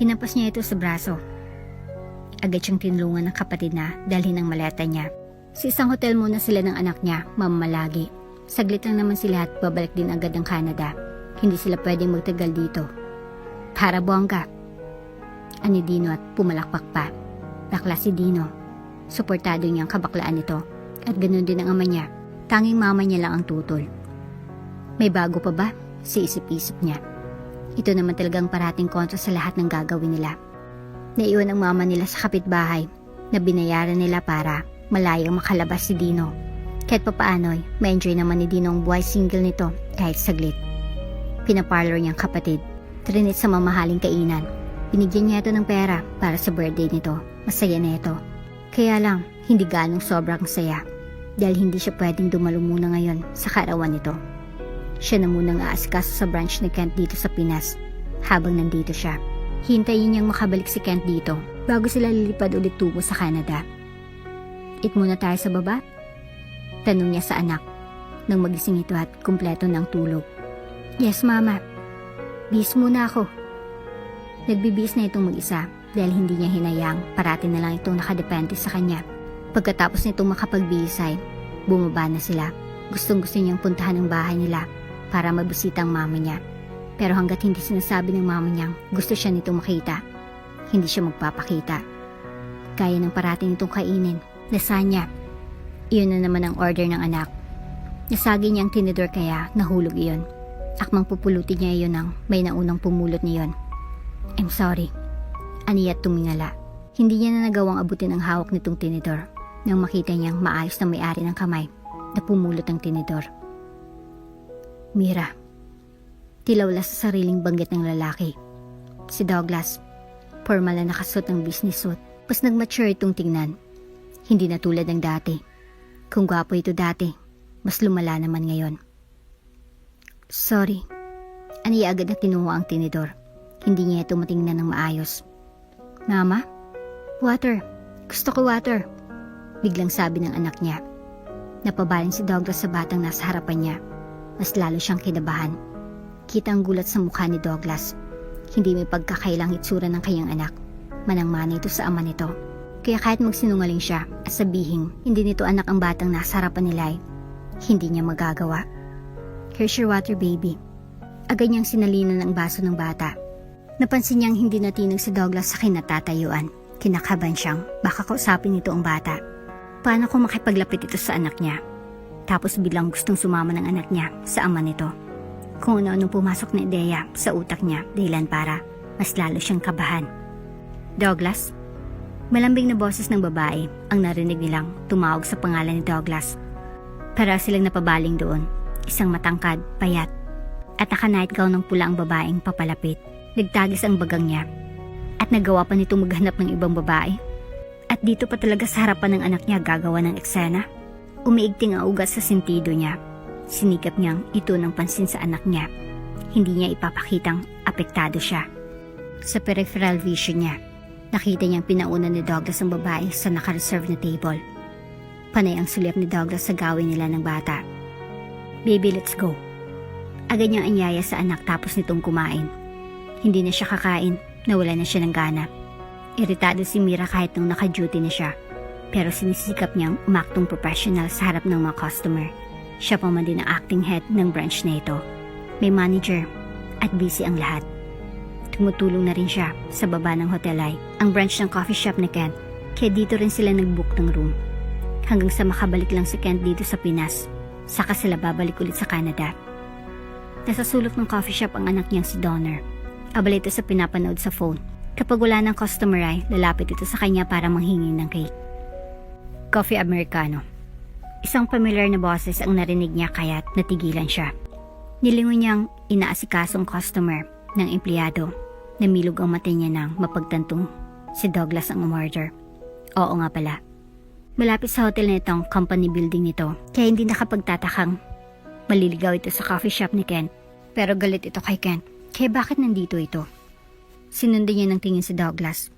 Hinampas niya ito sa braso. Agad siyang tinulungan ng kapatid na dalhin ang maleta niya. Sa isang hotel muna sila ng anak niya, mamamalagi. Saglit lang naman sila at babalik din agad ng Canada. Hindi sila pwedeng magtagal dito. Para bongga. Ani Dino at pumalakpak pa. Bakla si Dino. Suportado niyang kabaklaan nito. At ganoon din ang ama niya. Tanging mama niya lang ang tutol. May bago pa ba? Si isip-isip niya. Ito naman talagang parating kontra sa lahat ng gagawin nila. Naiwan ang mama nila sa kapitbahay na binayaran nila para malayang makalabas si Dino. Kahit papaano'y, ma-enjoy naman ni Dino ang buhay single nito kahit saglit. Pinaparlor niyang kapatid, trinit sa mamahaling kainan. Binigyan niya ito ng pera para sa birthday nito. Masaya na ito. Kaya lang, hindi ganong sobrang saya. Dahil hindi siya pwedeng dumalo muna ngayon sa kaarawan nito. Siya na munang aasikaso sa branch ni Kent dito sa Pinas. Habang nandito siya, hintayin niyang makabalik si Kent dito bago sila lilipad ulit tungo sa Canada. Eat muna tayo sa baba? Tanong niya sa anak nang magising ito at kumpleto ng tulog. Yes, mama. Bis muna ako. Nagbibis na itong mag-isa dahil hindi niya hinayang parati na lang itong nakadepende sa kanya. Pagkatapos nitong makapagbihis ay bumaba na sila. Gustong-gusto niyang puntahan ang bahay nila para mabisita ang mama niya. Pero hanggat hindi sinasabi ng mama niyang gusto siya nitong makita, hindi siya magpapakita. Kaya ng parating itong kainin, lasagna. Iyon na naman ang order ng anak. Nasagi niyang tinidor kaya nahulog iyon. Akmang pupulutin niya iyon nang may naunang pumulot niyon. I'm sorry. Aniya tumingala. Hindi niya na nagawang abutin ang hawak nitong tinidor nang makita niyang maayos na may-ari ng kamay na pumulot ang tinidor. Mira. Tilawla sa sariling banggit ng lalaki. Si Douglas. Formal na nakasuot ng business suit. Pas nag-mature itong tingnan. Hindi na tulad ng dati. Kung gwapo ito dati, mas lumala naman ngayon. Sorry. Aniya agad na kinuha ang tinidor. Hindi niya ito matingnan ng maayos. Mama? Water. Gusto ko water. Biglang sabi ng anak niya. Napabaling si Douglas sa batang nasa harapan niya. Mas lalo siyang kinabahan. Kita ang gulat sa mukha ni Douglas. Hindi may pagkakailang itsura ng kanyang anak. Manang-mana ito sa ama nito. Kaya kahit magsinungaling siya at sabihin hindi nito anak ang batang nasa harapan nila ay hindi niya magagawa. Here's your water, baby. Agad niyang sinalinan ang baso ng bata. Napansin niyang hindi natinag si Douglas sa kinatatayuan. Kinakaban siyang baka kausapin nito ang bata. Paano kung makipaglapit ito sa anak niya? Tapos biglang gustong sumama ng anak niya sa ama nito. Kung ano-anong pumasok na ideya sa utak niya dahilan para mas lalo siyang kabahan. Douglas? Malambing na boses ng babae ang narinig nilang tumawag sa pangalan ni Douglas. Para silang napabaling doon, isang matangkad, payat, at naka-nightgown ng pula ang babaeng papalapit. Nagtagis ang bagang niya at nagawa pa nito maghanap ng ibang babae. At dito pa talaga sa harapan ng anak niya gagawa ng eksena. Umiigting ang ugat sa sentido niya. Sinikap niyang ito ng pansin sa anak niya. Hindi niya ipapakitang apektado siya. Sa peripheral vision niya, nakita niyang pinauna ni Douglas ang babae sa naka-reserve na table. Panay ang sulyap ni Douglas sa gawin nila ng bata. Baby, let's go. Agad niyang anyaya sa anak tapos nitong kumain. Hindi na siya kakain, nawala na siya ng gana. Iritado si Mira kahit nung naka-duty na siya. Pero sinisikap niyang umaktong professional sa harap ng mga customer. Siya pa man din ang acting head ng branch na ito. May manager at busy ang lahat. Tumutulong na rin siya sa baba ng hotel ay ang branch ng coffee shop ni Kent. Kaya dito rin sila nag-book ng room. Hanggang sa makabalik lang si Kent dito sa Pinas. Saka sila babalik ulit sa Canada. Nasa sulok ng coffee shop ang anak niyang si Donner. Abala ito sa pinapanood sa phone. Kapag wala ng customer ay lalapit ito sa kanya para manghingi ng cake. Coffee Americano. Isang familiar na boses ang narinig niya kaya't natigilan siya. Nilingon niyang inaasikasong customer ng empleyado. Namilog ang mata niya nang mapagtantong si Douglas ang umorder. Oo nga pala. Malapit sa hotel na itong company building nito kaya hindi nakapagtatakang maliligaw ito sa coffee shop ni Kent. Pero galit ito kay Kent. Kaya bakit nandito ito? Sinundan niya ng tingin si Douglas.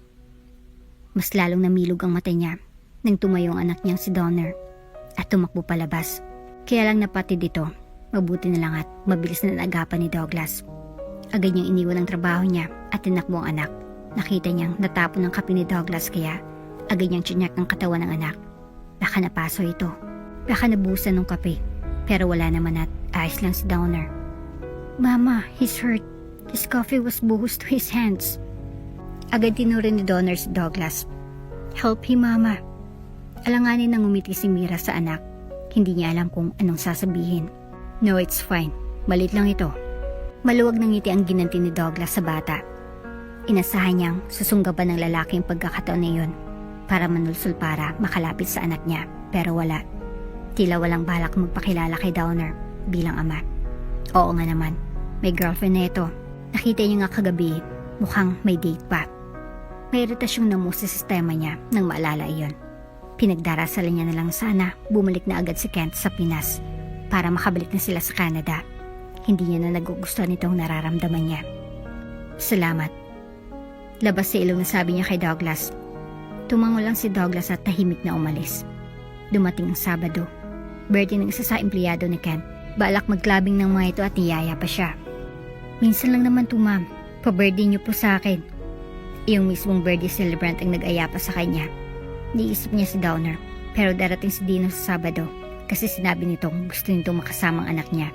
Mas lalong namilog ang mata niya nang tumayo ang anak niyang si Donner at tumakbo palabas. Kaya lang napatid ito. Mabuti na lang at mabilis na nagapan ni Douglas. Agad niyang iniwan ang trabaho niya at tinakbo ang anak. Nakita niyang natapon ang kape ni Douglas kaya agad niyang tsinyak ang katawan ng anak. Baka napaso ito. Baka nabusan ng kape. Pero wala naman at ayos lang si Donner. Mama, he's hurt. His coffee was buhos to his hands. Agad tinurin ni Donner si Douglas. Help him, Mama. Alanganin nang umiti si Mira sa anak. Hindi niya alam kung anong sasabihin. No, it's fine. Malit lang ito. Maluwag ng ngiti ang ginanti ni Douglas sa bata. Inasahan niyang susunggaban ng lalaki ang pagkakataon na iyon para manulsul para makalapit sa anak niya. Pero wala. Tila walang balak magpakilala kay Donner bilang ama. Oo nga naman. May girlfriend na ito. Nakita niya nga kagabi, mukhang may date pa. May iritasyong namu sa sistema niya nang maalala iyon. Pinagdarasalan niya na lang sana bumalik na agad si Kent sa Pinas para makabalik na sila sa Canada. Hindi niya na nagugustuhan itong nararamdaman niya. Salamat. Labas sa ilong na sabi niya kay Douglas. Tumango lang si Douglas at tahimik na umalis. Dumating ang Sabado. Birthday ng isa sa empleyado ni Kent. Balak mag-clubbing ng mga ito at niyaya pa siya. Minsan lang naman to, ma'am. Pa-birthday niyo po sa akin. Iyong mismong birthday celebrant ang nag-aya pa sa kanya. Niisip niya si Donner. Pero darating si Dino sa Sabado kasi sinabi nitong gusto nitong makasamang anak niya.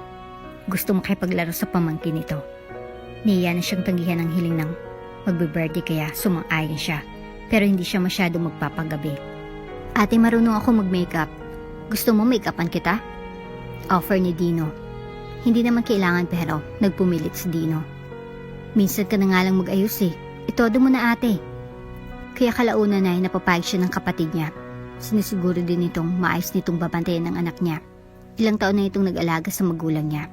Gusto makipaglaro sa pamangkin nito. Niya na siyang tanggihan ng hiling ng magbe-birthday kaya sumang-ayon siya. Pero hindi siya masyado magpapagabi. Ate, marunong ako mag-makeup. Gusto mo make-upan kita? Offer ni Dino. Hindi naman kailangan pero nagpumilit si Dino. Minsan ka na nga lang mag-ayos eh. Itodo mo na ate. Kaya kalaunan ay napapayag siya ng kapatid niya. Sinisiguro din itong maayos nitong babantayan ng anak niya. Ilang taon na itong nag-alaga sa magulang niya.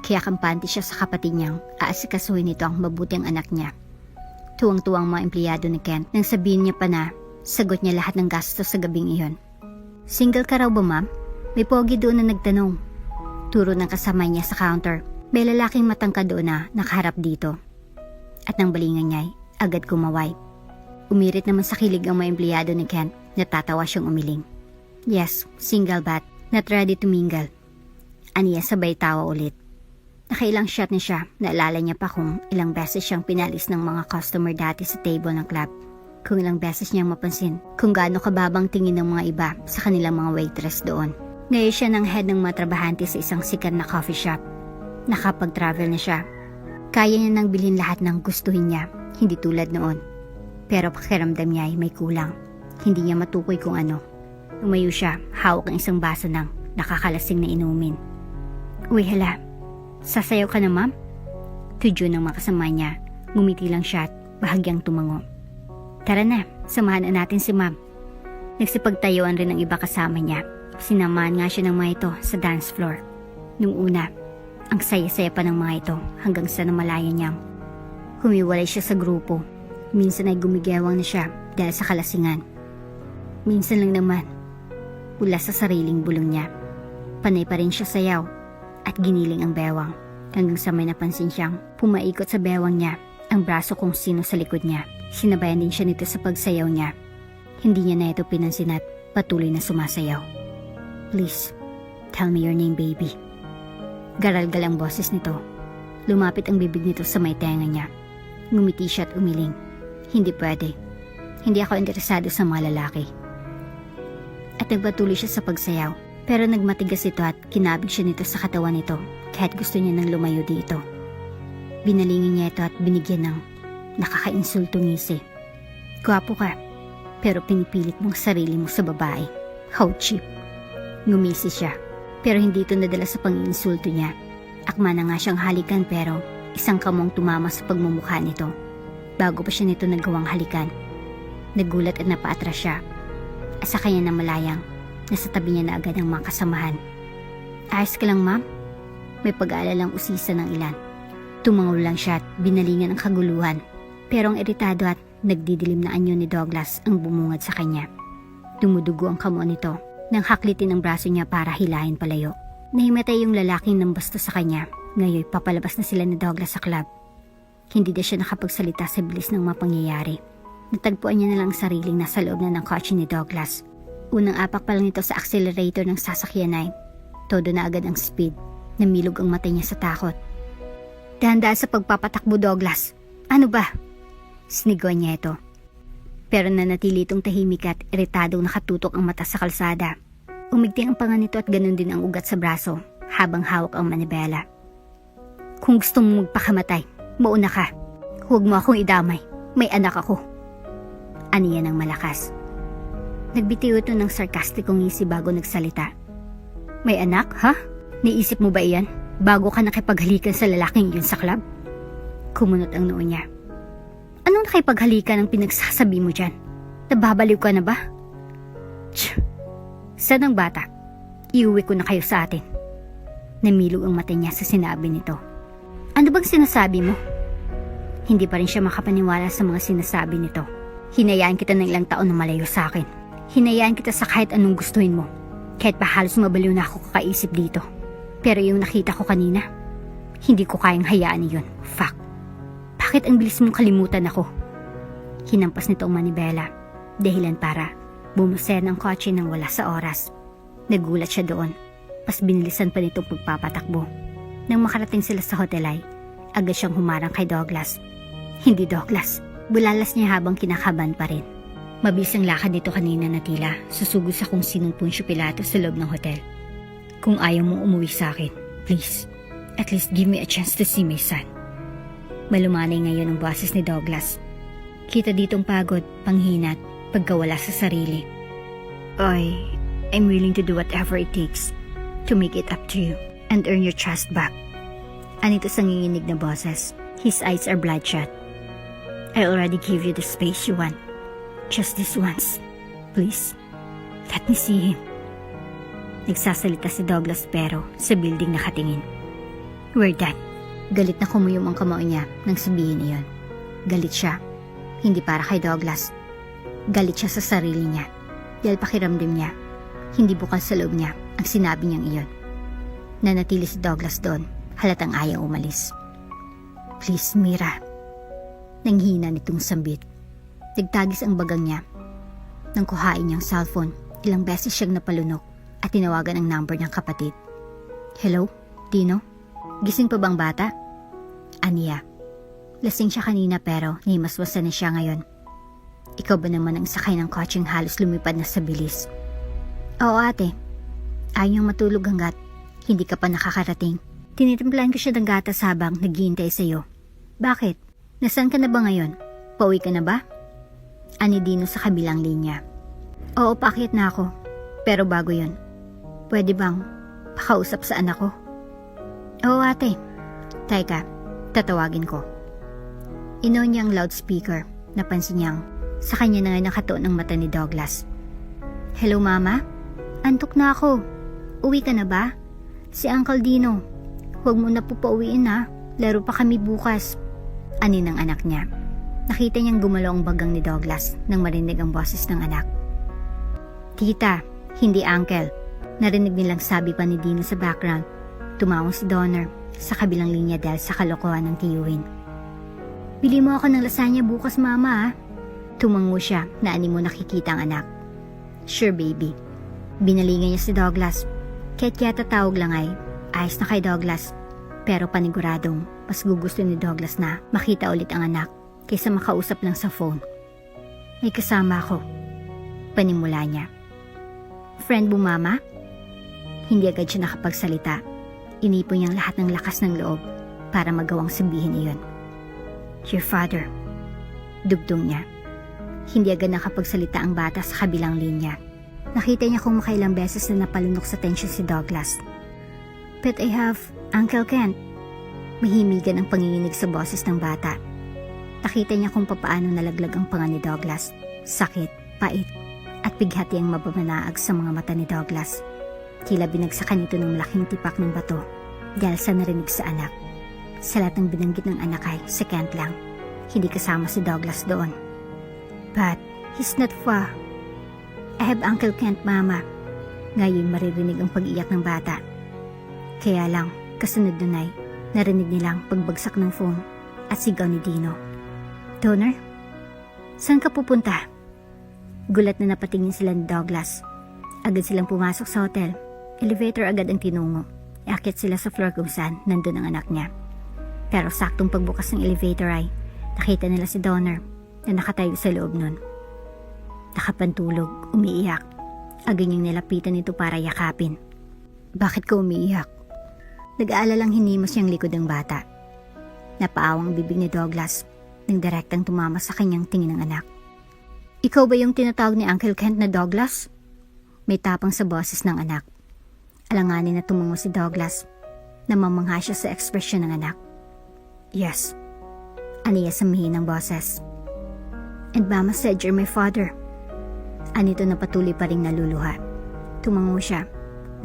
Kaya kampante siya sa kapatid niyang aasikasuhin nito ang mabuting anak niya. Tuwang-tuwang mga empleyado ni Kent nang sabihin niya pa na sagot niya lahat ng gastos sa gabing iyon. Single ka raw ba, ma'am? May pogi doon na nagtanong. Turo ng kasama niya sa counter. May lalaking matangkad doon na nakaharap dito. At nang balingan niya ay agad kumaway. Umirit naman sa kilig ang mga empleyado ni Kent. Natatawa siyang umiling. Yes, single but not ready to mingle. Aniya sabay tawa ulit. Nakailang shot na siya. Naalala niya pa kung ilang beses siyang pinalis ng mga customer dati sa table ng club. Kung ilang beses niyang mapansin kung gaano kababang tingin ng mga iba sa kanilang mga waitress doon. Ngayon siya ng head ng mga trabahante sa isang sikat na coffee shop. Nakapag-travel na siya. Kaya niya nang bilhin lahat ng gustuhin niya, hindi tulad noon. Pero pakiramdam niya ay may kulang. Hindi niya matukoy kung ano. Tumayo siya, hawak ang isang baso ng nakakalasing na inumin. Uy, hala. Sasayaw ka na, ma'am? Tudyo ng makasama niya. Ngumiti lang siya at bahagyang tumango. Tara na, samahan na natin si ma'am. Nagsipagtayuan rin ang iba kasama niya. Sinamahan nga siya ng mga ito sa dance floor. Nung una, ang saya-saya pa ng mga ito hanggang sa namalayan niyang humiwalay siya sa grupo. Minsan ay gumigewang na siya dahil sa kalasingan. Minsan lang naman, mula sa sariling bulong niya. Panay pa rin siya sayaw at giniling ang bewang hanggang sa may napansin siyang pumaikot sa bewang niya ang braso kung sino sa likod niya. Sinabayan din siya nito sa pagsayaw niya. Hindi niya na ito pinansin at patuloy na sumasayaw. Please, tell me your name, baby. Garalgal ang boses nito. Lumapit ang bibig nito sa may tenga niya. Ngumiti siya at umiling. Hindi pwede. Hindi ako interesado sa mga lalaki. At nagpatuloy siya sa pagsayaw. Pero nagmatigas ito at kinabig siya nito sa katawan nito kahit gusto niya nang lumayo dito. Binalingin niya ito at binigyan ng nakakainsultong ngisi. Gwapo ka, pero pinipilit mong sarili mo sa babae. How cheap. Ngumisi siya, pero hindi ito nadala sa pang-iinsulto niya. Akma na nga siyang halikan pero isang kamong tumama sa pagmumukha nito. Bago pa siya nito nagawang halikan. Nagulat at napaatras siya. Asa kanya na malayang, nasa tabi niya na agad ang mga kasamahan. Ayos ka lang, ma'am? May pag-aalalang usisa ng ilan. Tumangaw lang siya at binalingan ang kaguluhan. Pero ang iritado at nagdidilim na anyo ni Douglas ang bumungad sa kanya. Dumudugo ang kamao nito nang haklitin ang braso niya para hilahin palayo. Nahimatay yung lalaking nambasto sa kanya. Ngayon papalabas na sila ni Douglas sa club. Hindi na siya nakapagsalita sa bilis ng mga pangyayari. Natagpuan niya na lang ang sariling nasa loob na ng kotse ni Douglas. Unang apak pa lang nito sa accelerator ng sasakyan ay todo na agad ang speed. Namilog ang mata niya sa takot. Dahan-dahan sa pagpapatakbo, Douglas. Ano ba? Sinigawan niya ito. Pero nanatili itong tahimik at iritadong nakatutok ang mata sa kalsada. Umigting ang panga nito at ganun din ang ugat sa braso habang hawak ang manibela. Kung gusto mong magpakamatay, mauna ka. Huwag mo akong idamay. May anak ako. Aniya ng malakas. Nagbitiw ito ng sarkastikong ngisi bago nagsalita. May anak, ha? Naisip mo ba iyan? Bago ka nakipaghalikan sa lalaking yun sa club? Kumunot ang noo niya. Anong nakipaghalikan ang pinagsasabi mo dyan? Nababaliw ka na ba? Tch! Saan ang bata? Iuwi ko na kayo sa atin. Namilog ang mata niya sa sinabi nito. Ano bang sinasabi mo? Hindi pa rin siya makapaniwala sa mga sinasabi nito. Hinayaan kita ng ilang taon na malayo sa akin. Hinayaan kita sa kahit anong gustuhin mo. Kahit pa halos mabaliw na ako kakaisip dito. Pero yung nakita ko kanina, hindi ko kayang hayaan yun. Fuck. Bakit ang bilis mong kalimutan ako? Hinampas nito ang manibela. Dahilan para bumuser ng kotse nang wala sa oras. Nagulat siya doon. Pas binilisan pa nitong pagpapatakbo. Nang makarating sila sa hotel ay, agad siyang humarang kay Douglas. Hindi Douglas. Bulalas niya habang kinakabahan pa rin. Mabilis ang lakad nito kanina na tila susugod sa kung sinong Poncio Pilato sa loob ng hotel. Kung ayaw mong umuwi sa akin, please, at least give me a chance to see my son. Malumanay ngayon ang boses ni Douglas. Kita ditong pagod, panghinat, pagkawala sa sarili. I'm willing to do whatever it takes to make it up to you and earn your trust back. Anito sa nginginig na boses. His eyes are bloodshot. I already gave you the space you want. Just this once. Please, let me see him. Nagsasalita si Douglas pero sa building nakatingin. We're done. Galit na kumuyom ang kamao niya nang sabihin iyon. Galit siya. Hindi para kay Douglas. Galit siya sa sarili niya. Dahil pakiramdam niya, hindi bukal sa loob niya ang sinabi niyang iyon. Nanatili si Douglas doon, halatang ayaw umalis. Please, Mira. Nanghina nitong sambit. Nagtagis ang bagang niya. Nang kuhain niyang cellphone, ilang beses siyang napalunok at tinawagan ang number ng kapatid. Hello, Dino? Gising pa bang bata? Aniya. Lasing siya kanina pero nimaswasan na siya ngayon. Ikaw ba naman ang sakay ng kotseng halos lumipad na sa bilis? Oo ate. Ayaw niyang matulog hanggat hindi ka pa nakakarating. Tinitimplan ko siya ng gatas habang naghihintay sa'yo. Bakit? Nasaan ka na ba ngayon? Pauwi ka na ba? Ani Dino sa kabilang linya. Oo, paakyat na ako. Pero bago yun, pwede bang pakausap sa anak ko? Oo ate. Teka, tatawagin ko. Inon niya ang loudspeaker. Napansin niyang sa kanya na nga nakatuon ang mata ni Douglas. Hello mama? Antok na ako. Uwi ka na ba? Si Uncle Dino. Huwag mo na po pauwiin ha. Laro pa kami bukas. Ani ng anak niya. Nakita niyang gumalaw ang bagang ni Douglas nang marinig ang boses ng anak. Tita, hindi uncle. Narinig nilang sabi pa ni Dino sa background. Tumawag si Donner sa kabilang linya dahil sa kalokohan ng tiyuhin. Bili mo ako ng lasagna bukas mama ha. Tumango siya na ani mo nakikita ang anak. Sure baby. Binalingan niya si Douglas. Kaya't yata tawag lang ay ayos na kay Douglas. Pero paniguradong mas gugusto ni Douglas na makita ulit ang anak kaysa makausap lang sa phone. May kasama ako. Panimula niya. Friend mo mama? Hindi agad siya nakapagsalita. Inipon niyang lahat ng lakas ng loob para magawang sabihin iyon. Your father. Dugtong niya. Hindi agad nakapagsalita ang bata sa kabilang linya. Nakita niya kung makailang beses na napalunok sa tensyon si Douglas. But I have Uncle Kent. Mahimigan ang panginginig sa boses ng bata. Nakita niya kung papaano nalaglag ang panga ni Douglas. Sakit, pait, at bighati ang mababanaag sa mga mata ni Douglas. Tila binagsakan ito ng malaking tipak ng bato dahil sa narinig sa anak. Sa lahat ng binanggit ng anak ay si Kent lang. Hindi kasama si Douglas doon. But he's not far. I have Uncle Kent, Mama. Ngayon maririnig ang pag-iyak ng bata. Kaya lang, kasunod dun ay narinig nilang pagbagsak ng phone at sigaw ni Dino. Donner, saan ka pupunta? Gulat na napatingin sila ni Douglas. Agad silang pumasok sa hotel. Elevator agad ang tinungo. Iakyat sila sa floor kung saan nandun ang anak niya. Pero saktong pagbukas ng elevator ay nakita nila si Donner na nakatayo sa loob nun. Nakapantulog, umiiyak. Agad niyang nilapitan ito para yakapin. Bakit ka umiiyak? Nag-aalalang hinimos niyang likod ng bata. Napaawang bibig ni Douglas nang direktang tumama sa kanyang tingin ng anak. Ikaw ba yung tinatawag ni Uncle Kent na Douglas? May tapang sa boses ng anak. Alanganin na tumungo si Douglas. Namamangha siya sa ekspresyon ng anak. Yes. Aniya sa mihinang boses. And Mama said you're my father. Anito na patuloy pa rin naluluha. Tumango siya.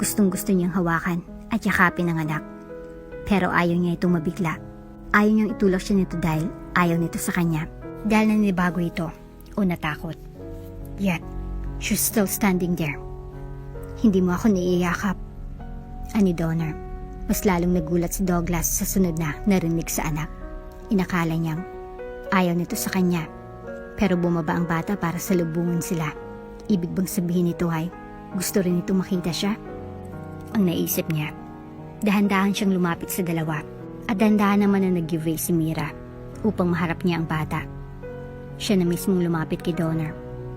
Gustong-gusto niyang hawakan at yakapin ang anak. Pero ayaw niya itong mabigla. Ayaw niyang itulak siya nito dahil ayaw nito sa kanya. Dahil nanibago ito o natakot. Yet, she's still standing there. Hindi mo ako niiyakap. Ani Donner. Mas lalong nagulat si Douglas sa sunod na narinig sa anak. Inakala niyang ayaw nito sa kanya. Pero bumaba ang bata para salubungin sila. Ibig bang sabihin nito ay gusto rin ito makita siya? Ang naisip niya. Dahan-dahan siyang lumapit sa dalawa. At dahan-dahan naman na nag-give way si Mira upang maharap niya ang bata. Siya na mismong lumapit kay Donner.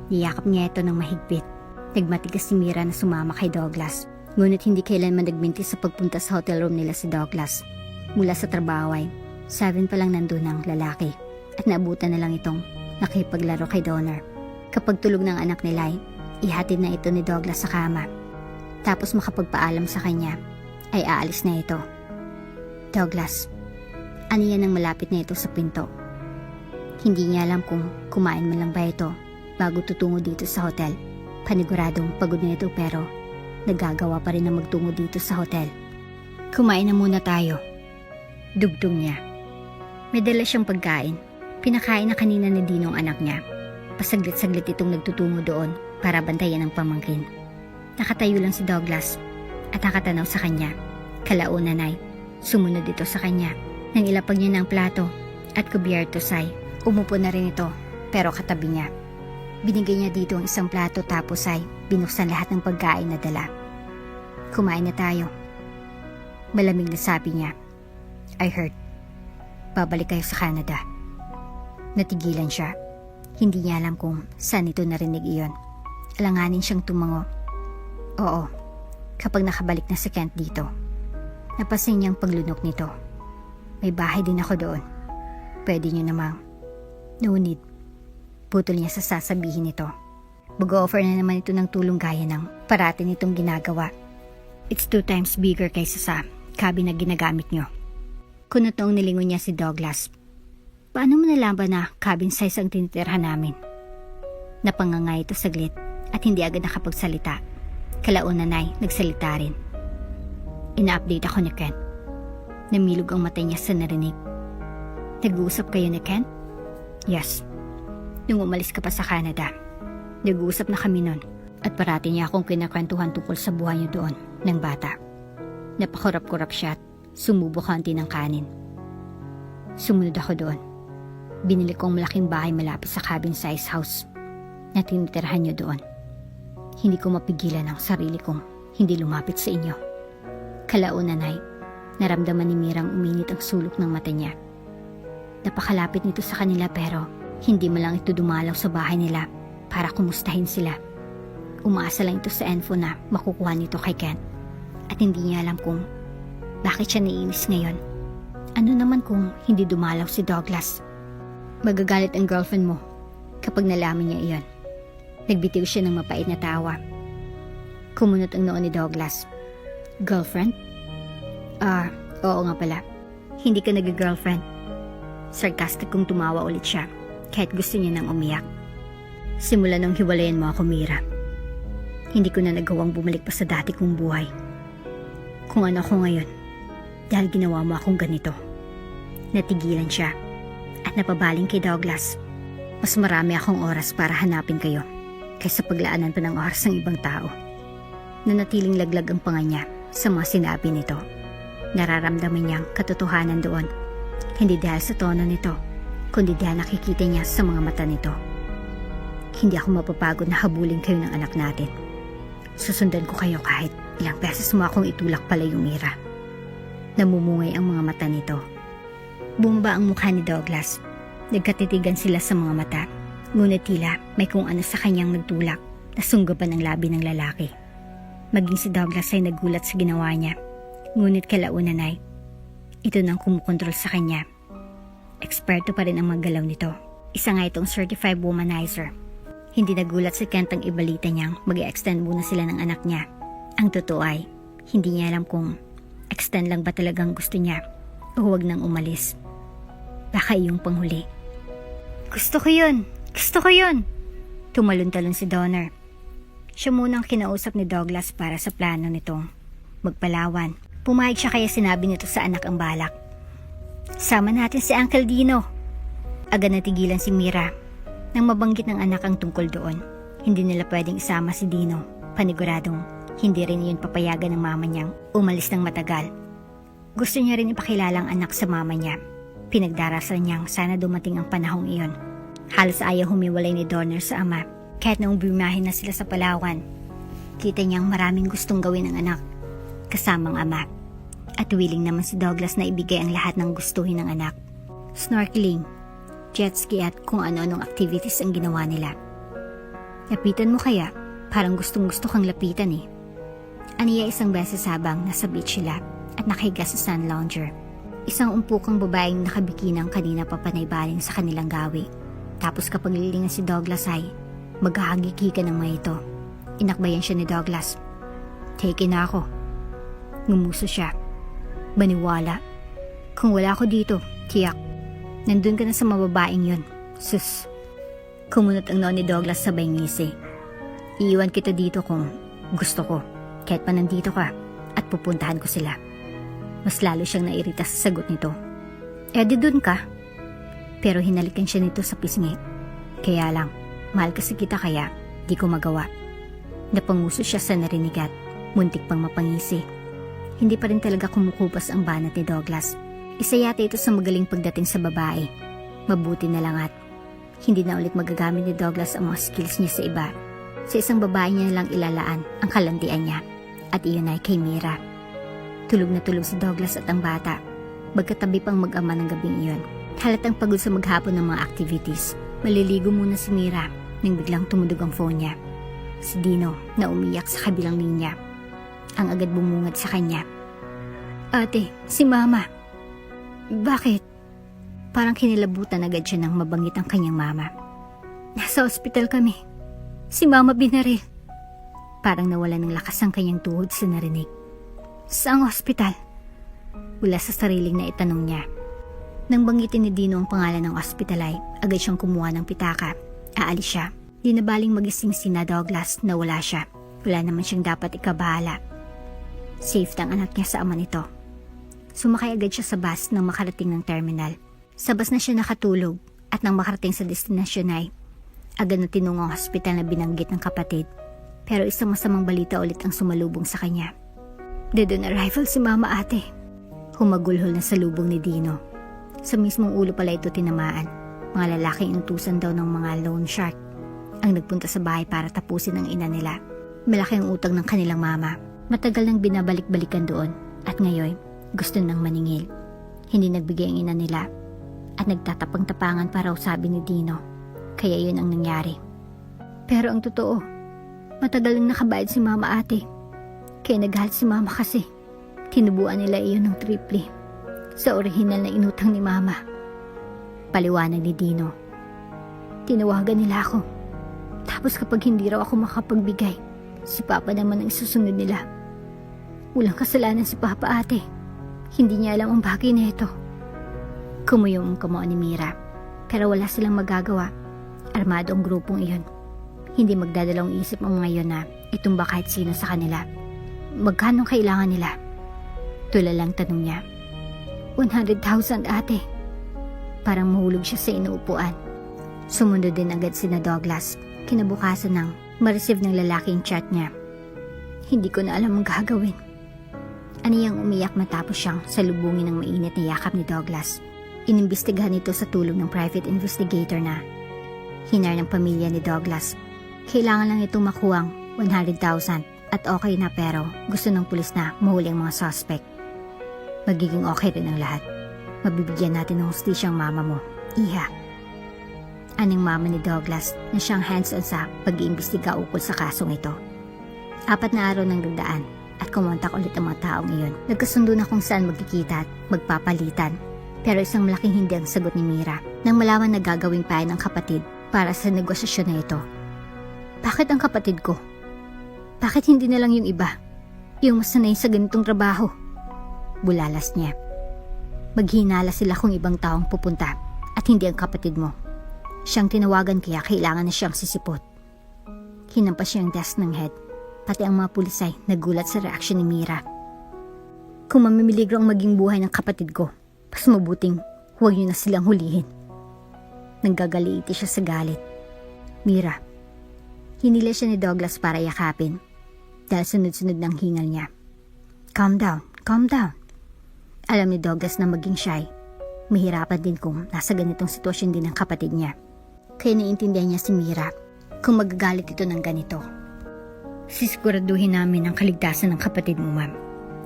Niyakap niya ito ng mahigpit. Nagmatigas si Mira na sumama kay Douglas. Ngunit hindi kailanman nagminti sa pagpunta sa hotel room nila si Douglas. Mula sa trabaho ay 7 pa lang nandun ang lalaki at naabutan na lang itong nakipaglaro kay Donner. Kapag tulog ng anak nila ay ihatid na ito ni Douglas sa kama. Tapos makapagpaalam sa kanya ay aalis na ito. Douglas, aniya nang malapit na ito sa pinto. Hindi niya alam kung kumain man lang ba ito bago tutungo dito sa hotel. Paniguradong pagod na ito pero nagagawa pa rin na magtungo dito sa hotel. Kumain na muna tayo. Dugtong niya. May dala siyang pagkain. Pinakain na kanina ni Dino ang anak niya. Pasaglit-saglit itong nagtutungo doon para bantayan ang pamangkin. Nakatayo lang si Douglas at nakatanaw sa kanya. Kalaunan ay sumunod ito sa kanya. Nang ilapag niya ng plato at kubyertos ay umupo na rin ito pero katabi niya. Binigay niya dito ang isang plato tapos ay binuksan lahat ng pagkain na dala. Kumain na tayo. Malamig na sabi niya. I heard. Babalik kayo sa Canada. Natigilan siya. Hindi niya alam kung saan ito narinig iyon. Alanganin siyang tumango. Oo, kapag nakabalik na si Kent dito. Napasin niyang paglunok nito. May bahay din ako doon. Pwede niyo namang. No need. Putol niya sa sasabihin nito. Mag-offer na naman ito ng tulong gaya ng parati nitong ginagawa. It's 2 times bigger kaysa sa cabin na ginagamit nyo. Kunotong nilingon niya si Douglas. Paano mo nalaman na cabin size ang tinitirhan namin? Napanganga ito saglit at hindi agad nakapagsalita. Kalaunan ay nagsalita rin. Ina-update ako ni Kent. Namilog ang mata niya sa narinig. Nag-uusap kayo ni Kent? Yes. Nung umalis ka pa sa Canada, nag-uusap na kami nun at parati niya akong kinakwentuhan tungkol sa buhay niyo doon ng bata. Napakurap-kurap siya at sumubo konti ng kanin. Sumunod ako doon. Binili kong malaking bahay malapit sa cabin size house na tinitirhan niyo doon. Hindi ko mapigilan ang sarili kong hindi lumapit sa inyo. Kalaunan ay naramdaman ni Mirang uminit ang sulok ng mata niya. Napakalapit nito sa kanila pero hindi man lang ito dumalaw sa bahay nila para kumustahin sila. Umaasa lang ito sa info na makukuha nito kay Ken at hindi niya alam kung bakit siya naiinis ngayon. Ano naman kung hindi dumalaw si Douglas? Magagalit ang girlfriend mo kapag nalaman niya iyon. Nagbitiw siya ng mapait na tawa. Kumunot ang noo ni Douglas. Girlfriend? Oo nga pala. Hindi ka nag-girlfriend. Sarcastic kong tumawa ulit siya kahit gusto niya nang umiyak. Simula nung hiwalayan mo ako, Mira, hindi ko na nagawang bumalik pa sa dati kong buhay. Kung ano ako ngayon, dahil ginawa mo akong ganito. Natigilan siya at napabaling kay Douglas. Mas marami akong oras para hanapin kayo kaysa paglaanan pa ng oras ng ibang tao. Nanatiling laglag ang panga niya sa mga sinabi nito. Nararamdaman niyang katotohanan doon. Hindi dahil sa tono nito, kundi dahil nakikita niya sa mga mata nito. Hindi ako mapapagod na habulin kayo ng anak natin. Susundan ko kayo kahit ilang beses mo akong itulak pala yung Mira. Namumungay ang mga mata nito. Bumaba ang mukha ni Douglas. Nagkatitigan sila sa mga mata. Ngunit tila may kung ano sa kanyang nagtulak na sunggaban ang labi ng lalaki. Maging si Douglas ay nagulat sa ginawa niya. Ngunit kalaunan ay ito nang kumukontrol sa kanya. Eksperto pa rin ang maggalaw nito. Isa nga itong certified womanizer. Hindi nagulat si Kent ang ibalita niyang mag-extend muna sila ng anak niya. Ang totoo ay hindi niya alam kung extend lang ba talagang gusto niya o huwag nang umalis. Baka iyong panghuli. Gusto ko yun! Gusto ko yun! Tumalon-talon si Donner. Siya munang kinausap ni Douglas para sa plano nitong magpalawan. Pumayag siya kaya sinabi nito sa anak ang balak. Sama natin si Uncle Dino. Agad natigilan si Mira nang mabanggit ng anak ang tungkol doon. Hindi nila pwedeng isama si Dino. Paniguradong hindi rin yun papayagan ng mama niyang umalis ng matagal. Gusto niya rin ipakilala ang anak sa mama niya. Pinagdarasal niyang sana dumating ang panahong iyon. Halos ayaw humiwalay ni Donner sa ama. Kahit noong bumiyahin na sila sa Palawan, kita niyang maraming gustong gawin ng anak, kasamang ama. At willing naman si Douglas na ibigay ang lahat ng gustuhin ng anak. Snorkeling, jet ski at kung ano-anong activities ang ginawa nila. Lapitan mo kaya? Parang gustong-gusto kang lapitan eh. Aniya isang beses habang nasa beach sila at nakahiga sa sun lounger. Isang umpukang babaeng nakabikinang kanina papanay-baling sa kanilang gawi. Tapos kapag lilingan si Douglas ay maghahagikika ng mga ito. Inakbayan siya ni Douglas. Take na ako. Ngumuso siya. Baniwala. Kung wala ako dito, tiyak. Nandun ka na sa mababaeng yun. Sus. Kumunot ang noo ni Douglas sabay ngisi. Iiwan kita dito kung gusto ko. Kahit pa nandito ka at pupuntahan ko sila. Mas lalo siyang nairita sa sagot nito. Di dun ka. Pero hinalikan siya nito sa pisngi. Kaya lang, mahal kasi kita kaya di ko magawa. Napanguso siya sa narinig at muntik pang mapangisi. Hindi pa rin talaga kumukupas ang banat ni Douglas. Isa yata ito sa magaling pagdating sa babae. Mabuti na lang at hindi na ulit magagamit ni Douglas ang mga skills niya sa iba. Sa isang babae niya lang ilalaan ang kalandian niya. At iyon ay kay Mira. Tulog na tulog si Douglas at ang bata. Magkatabi pang mag-ama ng gabing iyon. Halatang pagod sa maghapon ng mga activities. Maliligo muna si Mira nang biglang tumudog ang phone niya. Si Dino na umiyak sa kabilang linya. Ang agad bumungad sa kanya. Ate, si Mama. Bakit? Parang kinilabutan agad siya nang mabanggit ang kanyang mama. Nasa ospital kami. Si Mama binaril. Parang nawala ng lakas ang kanyang tuhod sa narinig. Saang ospital? Wala sa sariling na itanong niya. Nang banggitin ni Dino ang pangalan ng ospital ay agad siyang kumuha ng pitaka. Aalis siya. Di na baling magising si na Douglas na wala siya. Wala naman siyang dapat ikabahala. Safe ang anak niya sa ama nito. Sumakay agad siya sa bus nang makarating ng terminal. Sa bus na siya nakatulog at nang makarating sa destinasyon ay agad na tinungo ang hospital na binanggit ng kapatid. Pero isang masamang balita ulit ang sumalubong sa kanya. Dead on arrival si Mama ate. Humagulhol na sa lubong ni Dino. Sa mismong ulo pala ito tinamaan. Mga lalaking inutusan daw ng mga loan shark ang nagpunta sa bahay para tapusin ang ina nila. Malaki ang utang ng kanilang mama. Matagal nang binabalik-balikan doon at ngayon gusto nang maningil. Hindi nagbigay ang ina nila at nagtatapang-tapangan para sabi ni Dino. Kaya yun ang nangyari. Pero ang totoo, matagal nang nakabayad si Mama ate. Kaya naghalit si Mama kasi tinubuan nila iyon ng triple sa orihinal na inutang ni Mama. Paliwanag ni Dino. Tinawagan nila ako. Tapos kapag hindi raw ako makapagbigay, si Papa naman ang isusunod nila. Walang kasalanan si Papa ate. Hindi niya alam ang bagay na ito. Kumuyong kamo ni Mira. Pero wala silang magagawa. Armado ang grupong iyon. Hindi magdadalawang isip ang mga iyon na itumba kahit sino sa kanila. Magkano kailangan nila? Tulalang tanong niya. 100,000 ate. Parang mahulog siya sa inuupuan. Sumunod din agad si na Douglas. Kinabukasan nang ma-receive ng lalaking chat niya. Hindi ko na alam ang gagawin. Aniyang umiyak matapos siyang salubungin ng mainit na yakap ni Douglas. Inimbestigahan ito sa tulong ng private investigator na hinar ng pamilya ni Douglas. Kailangan lang itong makuhang 100,000 at okay na pero gusto ng pulis na mahuli ang mga suspect. Magiging okay rin ang lahat. Mabibigyan natin ng hustisya ang mama mo, Iha. Aning mama ni Douglas na siyang hands-on sa pag-iimbestiga ukol sa kasong ito. 4 na araw nang nagdaan at kumontak ulit ang mga taong iyon. Nagkasundo na kung saan magkikita at magpapalitan. Pero isang malaking hindi ang sagot ni Mira nang malaman na gagawing payan ng kapatid para sa negosasyon na ito. Bakit ang kapatid ko? Bakit hindi na lang yung iba? Yung mas sanay sa ganitong trabaho? Bulalas niya. Maghinala sila kung ibang taong pupunta at hindi ang kapatid mo. Siyang tinawagan kaya kailangan na siyang sisipot. Hinampas siya ang desk ng head. Pati ang mga pulis ay nagulat sa reaksyon ni Mira. Kung mamimiligro ang maging buhay ng kapatid ko, mas mabuting huwag niyo na silang hulihin. Nanggagaliiti siya sa galit. Mira, hinila siya ni Douglas para yakapin dahil sunod-sunod ng hingal niya. Calm down, calm down. Alam ni Douglas na maging shy. Mahirapan din kung nasa ganitong sitwasyon din ang kapatid niya. Kaya naiintindihan niya si Mira kung magagalit ito ng ganito. Sisiguraduhin namin ang kaligtasan ng kapatid mo, ma'am.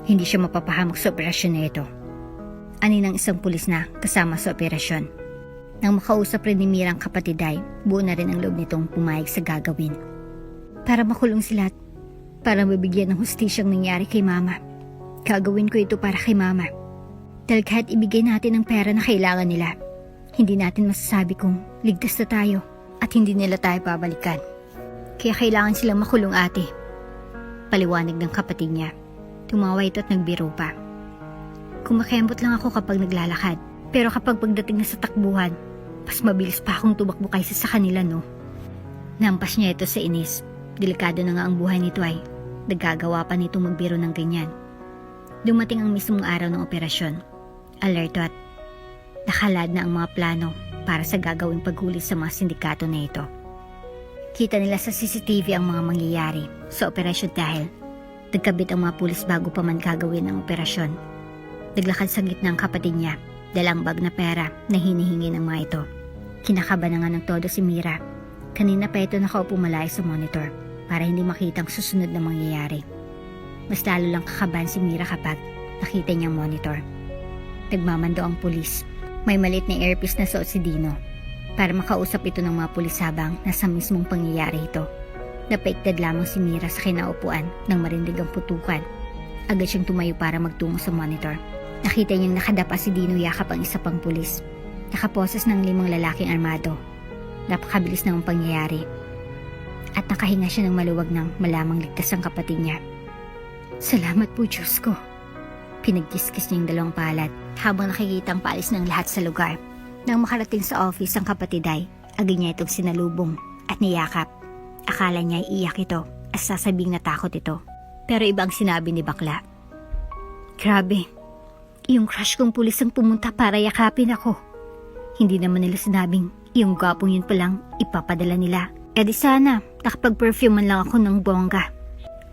Hindi siya mapapahamak sa operasyon na ito. Ani ng isang pulis na kasama sa operasyon. Nang makausap rin ni Mira ang kapatid ay buo na rin ang loob nitong pumayag sa gagawin. Para makulong sila at para mabigyan ng hustisyang nangyari kay Mama. Gagawin ko ito para kay Mama. Dahil kahit ibigay natin ang pera na kailangan nila, hindi natin masasabi kung ligtas na tayo at hindi nila tayo babalikan. Kaya kailangan silang makulong ate. Paliwanag ng kapatid niya. Tumawa ito at nagbiro pa. Kumakembot lang ako kapag naglalakad. Pero kapag pagdating na sa takbuhan, mas mabilis pa akong tumakbo kaysa sa kanila, no? Nampas niya ito sa inis. Delikado na nga ang buhay nito ay nagagawa pa nito magbiro ng ganyan. Dumating ang mismong araw ng operasyon. Alerto at nakalad na ang mga plano para sa gagawing paghuli sa mga sindikato na ito. Kita nila sa CCTV ang mga mangyayari sa operasyon dahil nagkabit ang mga pulis bago pa man gagawin ang operasyon. Naglakad sa gitna ang kapatid niya, dalang bag na pera na hinihingi ng mga ito. Kinakaba na nga ng todo si Mira. Kanina pa ito nakaupo malayo sa monitor para hindi makita ang susunod na mangyayari. Mas lalo lang kakabahan si Mira kapag nakita niyang monitor. Nagmamando ang pulis. May maliit na earpiece na suot si Dino para makausap ito ng mga pulis habang nasa mismong pangyayari ito. Napaiktad lamang si Mira sa kinaupuan nang marindig ang putukan. Agad siyang tumayo para magtungo sa monitor. Nakita niyang nakadapa si Dino yakap ang isa pang pulis. Nakaposes ng 5 lalaking armado. Napakabilis ng pangyayari. at nakahinga siya ng maluwag nang malamang ligtas ang kapatid niya. Salamat po, Diyos ko. Pinagkiskis niya yung dalawang palad habang nakikita ang paalis ng lahat sa lugar. Nang makarating sa office ang kapatid ay agad niya itong sinalubong at niyakap. Akala niya ay iyak ito at sasabing natakot ito. Pero iba ang sinabi ni bakla. Grabe, yung crush kong pulis ang pumunta para yakapin ako. Hindi naman nila sinabing yung gwapong yun palang ipapadala nila. E di sana, nakapag-perfume man lang ako ng bongga.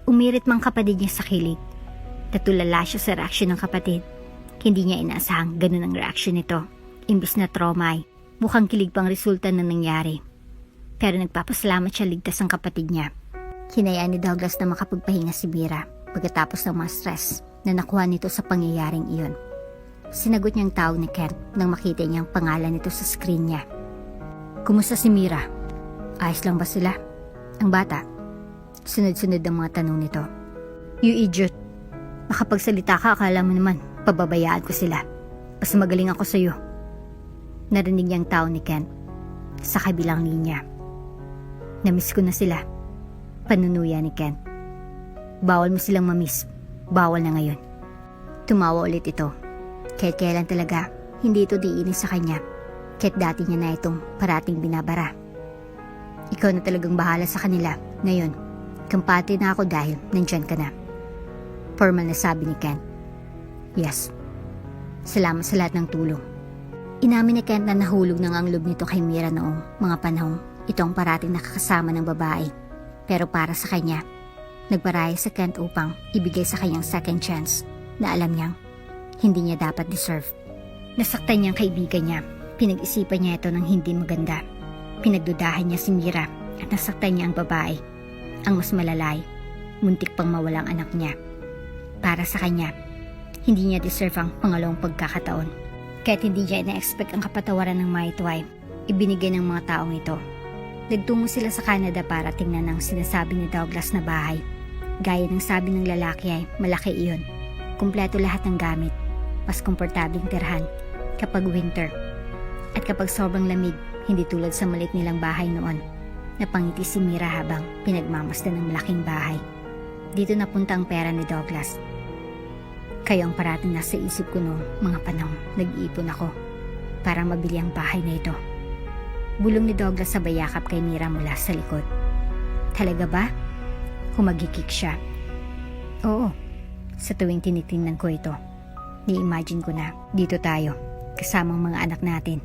Umirit mang kapatid niya sa kilig. Natulala siya sa reaksyon ng kapatid. Hindi niya inaasahang ganun ang reaksyon nito. Imbis na trauma ay mukhang kilig pang resulta ng nangyari. Pero nagpapasalamat siya ligtas ang kapatid niya. Hinayaan ni Douglas na makapagpahinga si Mira pagkatapos ng mga stress na nakuha nito sa pangyayaring iyon. Sinagot niyang tawag ni Kent nang makita niyang pangalan nito sa screen niya. Kumusta si Mira? Ayos lang ba sila? Ang bata? Sunod-sunod ang mga tanong nito. You idiot. Makapagsalita ka, akala mo naman pababayaan ko sila. Basta magaling ako sa'yo. Narinig niyang tawag ni Kent sa kabilang linya. Namiss ko na sila. Panunuya ni Kent. Bawal mo silang mamiss. Bawal na ngayon. Tumawa ulit ito. Kahit kailan talaga, hindi ito diinis sa kanya. Kahit dati niya na itong parating binabara. Ikaw na talagang bahala sa kanila. Ngayon, kampante na ako dahil nandyan ka na. Formal na sabi ni Kent. Yes. Salamat sa lahat ng tulong. Inamin ni Kent na nahulog ng ang loob nito kay Mira noong mga panahong ito ang parating nakakasama ng babae. Pero para sa kanya, nagparaya sa Kent upang ibigay sa kanyang second chance na alam niyang hindi niya dapat deserve. Nasaktan niyang kaibigan niya. Pinag-isipan niya ito ng hindi maganda. Pinagdudahan niya si Mira at nasaktan niya ang babae. Ang mas malalay, muntik pang mawalang anak niya. Para sa kanya, hindi niya deserve ang pangalawang pagkakataon. Kahit hindi niya ina-expect ang kapatawaran ng mga ito ay ibinigay ng mga taong ito. Nagtungo sila sa Canada para tingnan ang sinasabi ni Douglas na bahay. Gaya ng sabi ng lalaki ay malaki iyon. Kumpleto lahat ng gamit. Mas komportabling tirhan kapag winter. At kapag sobrang lamig, hindi tulad sa maliit nilang bahay noon. Napangiti si Mira habang pinagmamasdan ng malaking bahay. Dito napunta ang pera ni Douglas. Kayo ang parating nasa isip ko noong mga panahon nag-iipon ako para mabili ang bahay na ito. Bulong ni Douglas sa bayakap kay Mira mula sa likod. Talaga ba? Humagikik siya. Oo, sa tuwing tinitingnan ko ito, ni-imagine ko na dito tayo, kasamang mga anak natin.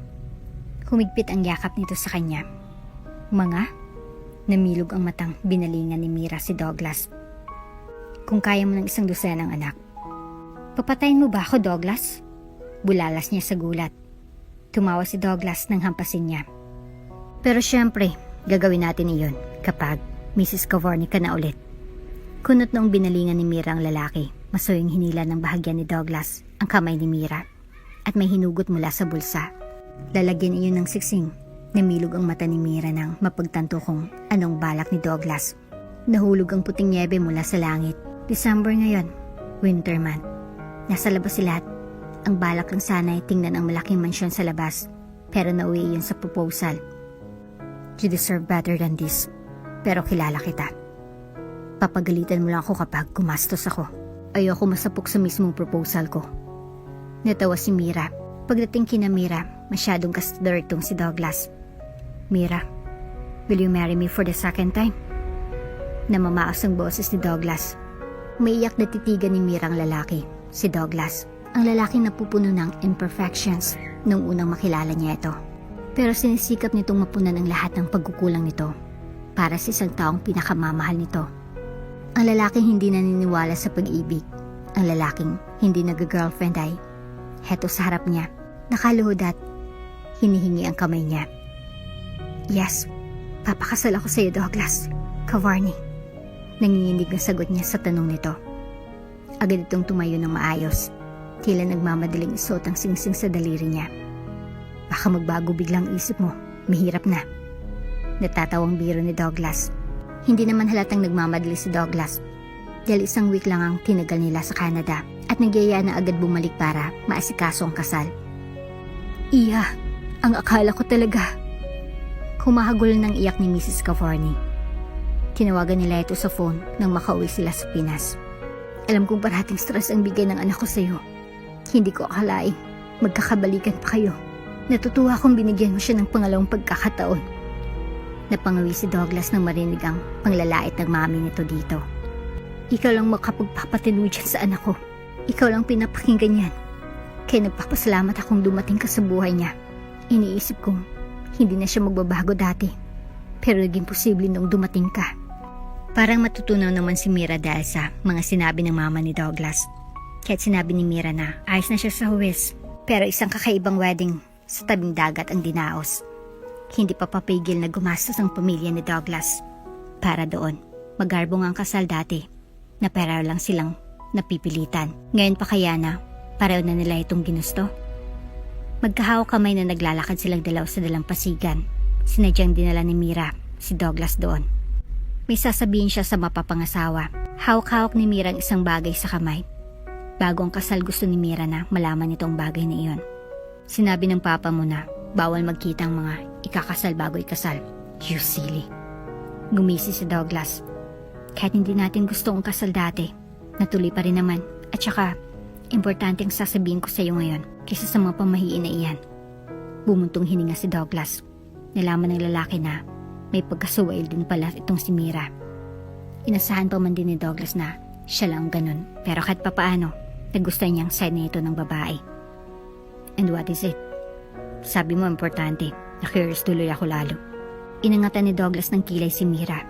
Humigpit ang yakap nito sa kanya. Mga? Namilog ang matang binalingan ni Mira si Douglas. Kung kaya mo ng 100 anak. Papatayin mo ba ako, Douglas? Bulalas niya sa gulat. Tumawa si Douglas nang hampasin niya. Pero syempre, gagawin natin iyon kapag Mrs. Cavorny ka na ulit. Kunot noong binalingan ni Mira ang lalaki, masuyang hinila ng bahagya ni Douglas ang kamay ni Mira at may hinugot mula sa bulsa. Lalagyan iyon ng siksing. Namilog ang mata ni Mira nang mapagtanto kung anong balak ni Douglas. Nahulog ang puting niebe mula sa langit. December ngayon, winter month. Nasa labas sila at ang balak lang sana ay tingnan ang malaking mansyon sa labas. Pero nauwi iyon sa proposal. You deserve better than this. Pero kilala kita. Papagalitan mo lang ako kapag gumastos ako. Ayoko masapok sa mismong proposal ko. Natawa si Mira. Pagdating kina Mira, masyadong kasdiretong si Douglas. Mira, will you marry me for the second time? Namamaas ang boses ni Douglas. Maiyak na titigan ni Mira ang lalaki, si Douglas. Ang lalaking napupuno ng imperfections nung unang makilala niya ito. Pero sinisikap nitong mapunan ang lahat ng pagkukulang nito para sa isang taong pinakamamahal nito. Ang lalaking hindi naniniwala sa pag-ibig. Ang lalaking hindi nag-girlfriend ay heto sa harap niya, nakaluhod at hinihingi ang kamay niya. Yes, papakasal ako sa iyo, Douglas Cavorny. Nanginginig ang sagot niya sa tanong nito. Agad itong tumayo ng maayos. Tila nagmamadaling isuot ang singsing sa daliri niya. Baka magbago biglang isip mo. Mahirap na. Natatawang biro ni Douglas. Hindi naman halatang nagmamadali si Douglas. Dahil 1 week lang ang tinagal nila sa Canada at nagyaya na agad bumalik para maasikaso ang kasal. Iya, ang akala ko talaga. Humahagol ng iyak ni Mrs. Cavorny. Tinawagan nila ito sa phone nang makauwi sila sa Pinas. Alam kong parating stress ang bigay ng anak ko sa'yo. Hindi ko akalaing magkakabalikan pa kayo. Natutuwa akong binigyan mo siya ng pangalawang pagkakataon. Napangawi si Douglas nang marinig ang panglalait ng mami nito dito. Ikaw lang makapagpapatinu dyan sa anak ko. Ikaw lang pinapakinggan yan. Kaya nagpapasalamat akong dumating ka sa buhay niya. Iniisip kong hindi na siya magbabago dati. Pero naging posible nung dumating ka. Parang matutunaw naman si Mira dahil sa mga sinabi ng mama ni Douglas. Kaya't sinabi ni Mira na ayos na siya sa huwes. Pero isang kakaibang wedding sa tabing dagat ang dinaos. Hindi pa papigil na gumastos ang pamilya ni Douglas. Para doon, magarbong ang kasal dati na pero lang silang napipilitan. Ngayon pa kaya na pareho na nila itong ginusto? Magkahawak kamay na naglalakad silang dalaw sa dalampasigan. Sinadyang dinala ni Mira si Douglas doon. May sasabihin siya sa mapapangasawa. Hawak-hawak ni Mira ang isang bagay sa kamay. Bago ang kasal gusto ni Mira na malaman itong bagay na iyon. Sinabi ng papa mo na bawal magkita ang mga ikakasal bago ikasal. You silly. Gumisi si Douglas. Kahit hindi natin gusto ang kasal dati, natuloy pa rin naman. At saka, importante ang sasabihin ko sa iyo ngayon kaysa sa mga pamahiin na iyan. Bumuntong hininga si Douglas. Nalaman ng lalaki na may pagkasuwail din pala itong si Mira. Inasahan pa man din ni Douglas na siya lang ganun. Pero kahit papaano, nagustuhan niyang side na ito ng babae. And what is it? Sabi mo importante. Na-curious tuloy ako lalo. Inangatan ni Douglas ng kilay si Mira.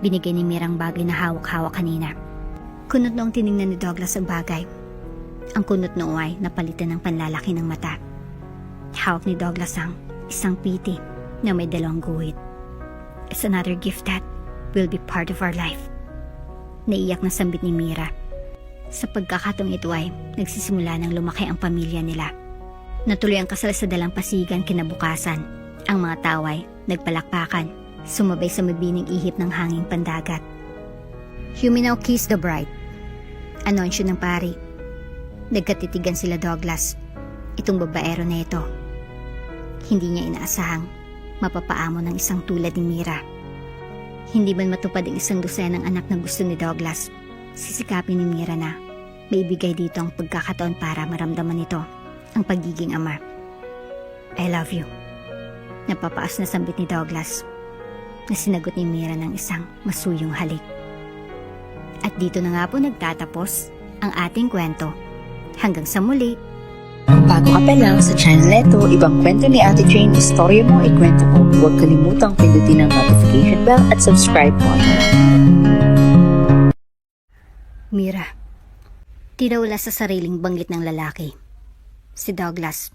Binigay ni Mira ang bagay na hawak-hawak kanina. Kunot noong tiningnan ni Douglas ang bagay. Ang kunot noong ay napalitan ng panlalaki ng mata. Hawak ni Douglas ang isang piti na may dalawang guhit. It's another gift that will be part of our life. Naiyak na sambit ni Mira. Sa pagkakataong ito ay nagsisimula ng lumaki ang pamilya nila. Natuloy ang kasal sa dalampasigan kinabukasan. Ang mga taway nagpalakpakan, sumabay sa mabining ihip ng hanging pandagat. You may now kiss the bride. Anunsyo ng pari. Nagkatitigan sila Douglas. Itong babaero na ito. Hindi niya inaasahang mapapaamo ng isang tulad ni Mira. Hindi man matupad ang isang dosenang anak na gusto ni Douglas, sisikapin ni Mira na may ibigay dito ang pagkakataon para maramdaman nito ang pagiging ama. I love you. Napapaas na sambit ni Douglas na sinagot ni Mira ng isang masuyong halik. At dito na nga po nagtatapos ang ating kwento. Hanggang sa muli. Kung bago ka pa lang sa channel neto, ibang kwento ni Ate Jane, istorya mo, ikwento ko. Huwag kalimutang pindutin ang notification bell at subscribe button. Mira, tinaw wala sa sariling banggit ng lalaki. Si Douglas,